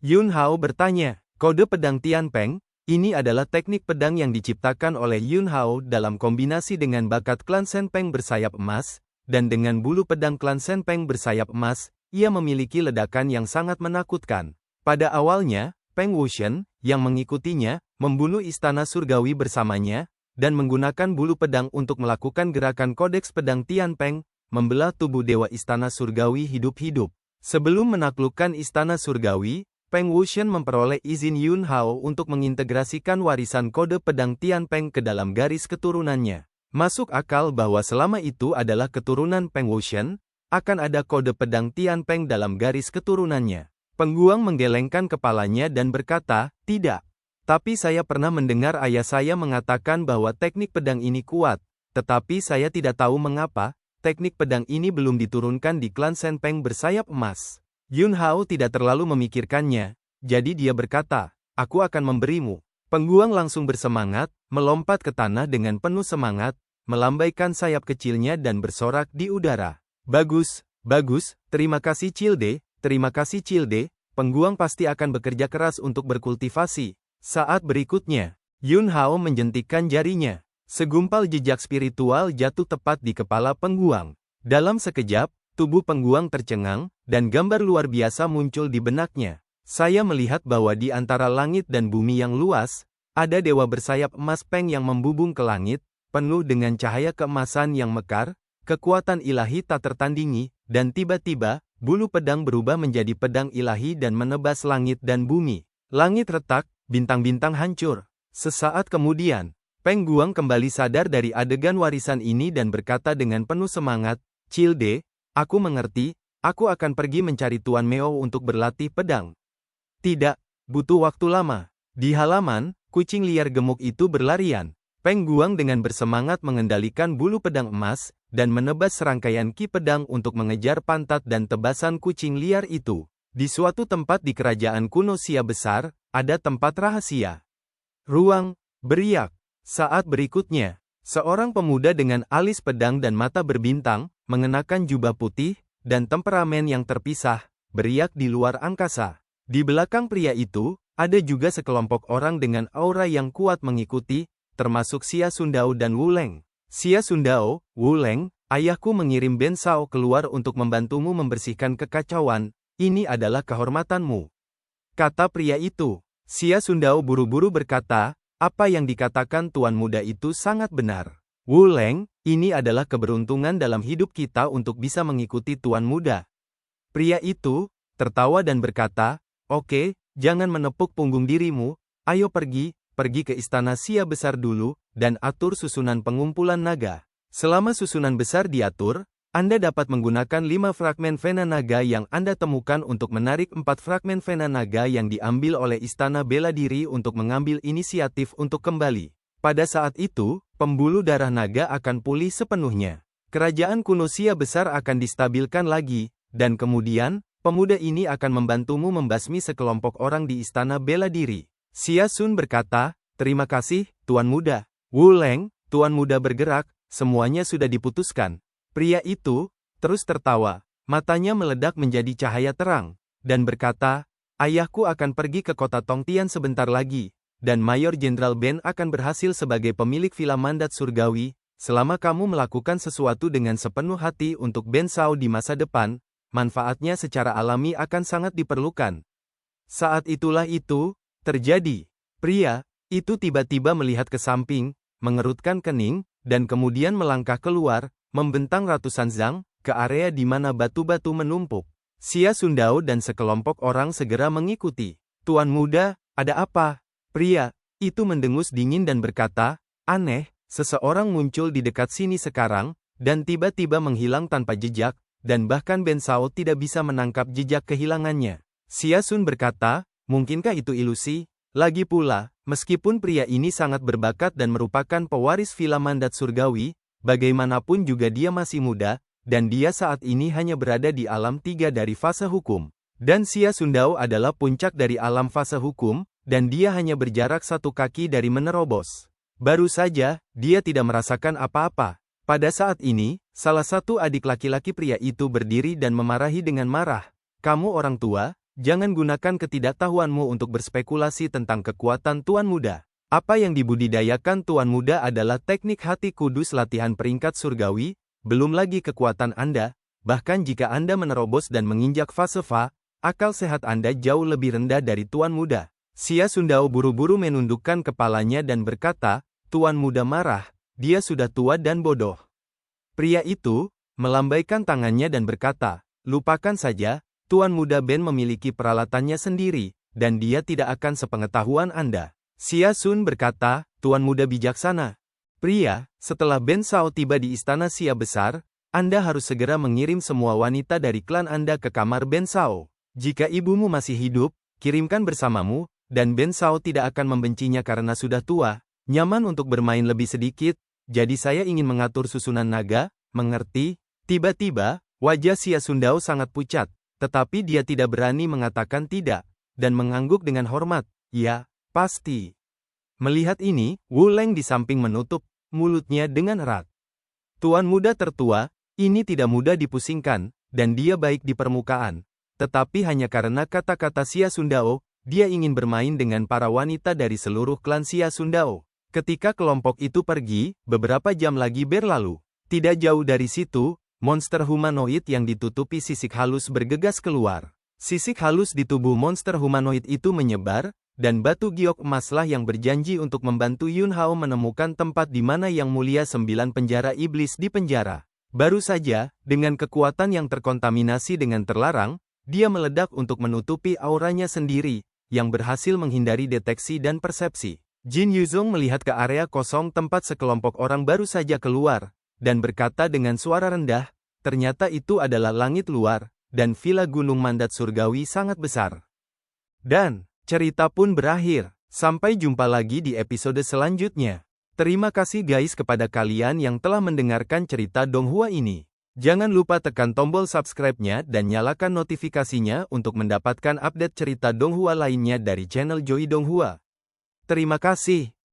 Yun Hao bertanya, kode pedang Tianpeng? Ini adalah teknik pedang yang diciptakan oleh Yun Hao dalam kombinasi dengan bakat klan Senpeng bersayap emas, dan dengan bulu pedang klan Senpeng bersayap emas, ia memiliki ledakan yang sangat menakutkan. Pada awalnya, Peng Wuxian, yang mengikutinya, membunuh istana surgawi bersamanya, dan menggunakan bulu pedang untuk melakukan gerakan kodeks pedang Tianpeng, membelah tubuh dewa istana surgawi hidup-hidup. Sebelum menaklukkan istana surgawi, Peng Wuxian memperoleh izin Yun Hao untuk mengintegrasikan warisan kode pedang Tianpeng ke dalam garis keturunannya. Masuk akal bahwa selama itu adalah keturunan Peng Wuxian, akan ada kode pedang Tianpeng dalam garis keturunannya. Peng Guang menggelengkan kepalanya dan berkata, tidak. Tapi saya pernah mendengar ayah saya mengatakan bahwa teknik pedang ini kuat, tetapi saya tidak tahu mengapa, teknik pedang ini belum diturunkan di klan Senpeng bersayap emas. Yun Hao tidak terlalu memikirkannya, jadi dia berkata, aku akan memberimu. Peng Guang langsung bersemangat, melompat ke tanah dengan penuh semangat, melambaikan sayap kecilnya dan bersorak di udara. Bagus, bagus, terima kasih Childe, terima kasih Childe, Peng Guang pasti akan bekerja keras untuk berkultivasi. Saat berikutnya, Yun Hao menjentikkan jarinya. Segumpal jejak spiritual jatuh tepat di kepala Peng Guang. Dalam sekejap, tubuh Peng Guang tercengang, dan gambar luar biasa muncul di benaknya. Saya melihat bahwa di antara langit dan bumi yang luas, ada dewa bersayap emas Peng yang membubung ke langit, penuh dengan cahaya keemasan yang mekar, kekuatan ilahi tak tertandingi, dan tiba-tiba, bulu pedang berubah menjadi pedang ilahi dan menebas langit dan bumi. Langit retak, bintang-bintang hancur. Sesaat kemudian, Peng Guang kembali sadar dari adegan warisan ini dan berkata dengan penuh semangat, Childe, aku mengerti, aku akan pergi mencari Tuan Meo untuk berlatih pedang. Tidak, butuh waktu lama. Di halaman, kucing liar gemuk itu berlarian. Peng Guang dengan bersemangat mengendalikan bulu pedang emas, dan menebas serangkaian ki pedang untuk mengejar pantat dan tebasan kucing liar itu. Di suatu tempat di kerajaan kuno Xia besar, ada tempat rahasia. Ruang beriak. Saat berikutnya, seorang pemuda dengan alis pedang dan mata berbintang, mengenakan jubah putih, dan temperamen yang terpisah, beriak di luar angkasa. Di belakang pria itu, ada juga sekelompok orang dengan aura yang kuat mengikuti, termasuk Xia Sundao dan Wu Leng. Xia Sundao, Wu Leng, ayahku mengirim Ben Sao keluar untuk membantumu membersihkan kekacauan, ini adalah kehormatanmu. Kata pria itu. Xia Sundao buru-buru berkata, apa yang dikatakan tuan muda itu sangat benar. Wu Leng, ini adalah keberuntungan dalam hidup kita untuk bisa mengikuti tuan muda. Pria itu tertawa dan berkata, "Oke, jangan menepuk punggung dirimu, ayo pergi ke istana Sia besar dulu, dan atur susunan pengumpulan naga. Selama susunan besar diatur, Anda dapat menggunakan 5 fragmen Vena Naga yang Anda temukan untuk menarik 4 fragmen Vena Naga yang diambil oleh Istana Bela Diri untuk mengambil inisiatif untuk kembali. Pada saat itu, pembuluh darah naga akan pulih sepenuhnya. Kerajaan kuno Sia besar akan distabilkan lagi, dan kemudian, pemuda ini akan membantumu membasmi sekelompok orang di Istana Bela Diri." Xia Sun berkata, "Terima kasih, Tuan Muda." Wu Leng, Tuan Muda bergerak, semuanya sudah diputuskan. Pria itu terus tertawa, matanya meledak menjadi cahaya terang, dan berkata, "Ayahku akan pergi ke kota Tongtian sebentar lagi, dan Mayor Jenderal Ben akan berhasil sebagai pemilik Villa Mandat Surgawi. Selama kamu melakukan sesuatu dengan sepenuh hati untuk Ben Sao di masa depan, manfaatnya secara alami akan sangat diperlukan." Saat itulah itu terjadi. Pria itu tiba-tiba melihat ke samping, mengerutkan kening, dan kemudian melangkah keluar, membentang ratusan zang, ke area di mana batu-batu menumpuk. Xia Sundao dan sekelompok orang segera mengikuti. "Tuan Muda, ada apa?" Pria itu mendengus dingin dan berkata, "Aneh, seseorang muncul di dekat sini sekarang, dan tiba-tiba menghilang tanpa jejak, dan bahkan Ben Sao tidak bisa menangkap jejak kehilangannya." Xia Sun berkata, "Mungkinkah itu ilusi? Lagi pula, meskipun pria ini sangat berbakat dan merupakan pewaris Villa Mandat Surgawi, bagaimanapun juga dia masih muda, dan dia saat ini hanya berada di alam 3 dari fase hukum. Dan Xia Sundao adalah puncak dari alam fase hukum, dan dia hanya berjarak 1 kaki dari menerobos. Baru saja, dia tidak merasakan apa-apa." Pada saat ini, salah satu adik laki-laki pria itu berdiri dan memarahi dengan marah, "Kamu orang tua, jangan gunakan ketidaktahuanmu untuk berspekulasi tentang kekuatan Tuan Muda. Apa yang dibudidayakan Tuan Muda adalah teknik hati kudus latihan peringkat surgawi, belum lagi kekuatan Anda, bahkan jika Anda menerobos dan menginjak fase Fa, akal sehat Anda jauh lebih rendah dari Tuan Muda." Xia Sundao buru-buru menundukkan kepalanya dan berkata, "Tuan Muda marah, dia sudah tua dan bodoh." Pria itu melambaikan tangannya dan berkata, "Lupakan saja, Tuan Muda Ben memiliki peralatannya sendiri, dan dia tidak akan sepengetahuan Anda." Xia Sun berkata, "Tuan Muda bijaksana. Pria, setelah Ben Sao tiba di istana Sia besar, Anda harus segera mengirim semua wanita dari klan Anda ke kamar Ben Sao. Jika ibumu masih hidup, kirimkan bersamamu, dan Ben Sao tidak akan membencinya karena sudah tua, nyaman untuk bermain lebih sedikit, jadi saya ingin mengatur susunan naga, mengerti?" Tiba-tiba, wajah Xia Sundao sangat pucat, tetapi dia tidak berani mengatakan tidak, dan mengangguk dengan hormat, "Ya, pasti." Melihat ini, Wu Leng di samping menutup mulutnya dengan erat. "Tuan Muda tertua, ini tidak mudah dipusingkan, dan dia baik di permukaan. Tetapi hanya karena kata-kata Xia Sundao, dia ingin bermain dengan para wanita dari seluruh klan Xia Sundao." Ketika kelompok itu pergi, beberapa jam lagi berlalu. Tidak jauh dari situ, monster humanoid yang ditutupi sisik halus bergegas keluar. Sisik halus di tubuh monster humanoid itu menyebar, dan batu giok emaslah yang berjanji untuk membantu Yun Hao menemukan tempat di mana Yang Mulia 9 penjara iblis di penjara. Baru saja, dengan kekuatan yang terkontaminasi dengan terlarang, dia meledak untuk menutupi auranya sendiri, yang berhasil menghindari deteksi dan persepsi. Jin Yuzong melihat ke area kosong tempat sekelompok orang baru saja keluar, dan berkata dengan suara rendah, "Ternyata itu adalah langit luar, dan Villa Gunung Mandat Surgawi sangat besar." Dan cerita pun berakhir. Sampai jumpa lagi di episode selanjutnya. Terima kasih guys kepada kalian yang telah mendengarkan cerita Donghua ini. Jangan lupa tekan tombol subscribe-nya dan nyalakan notifikasinya untuk mendapatkan update cerita Donghua lainnya dari channel Joy Donghua. Terima kasih.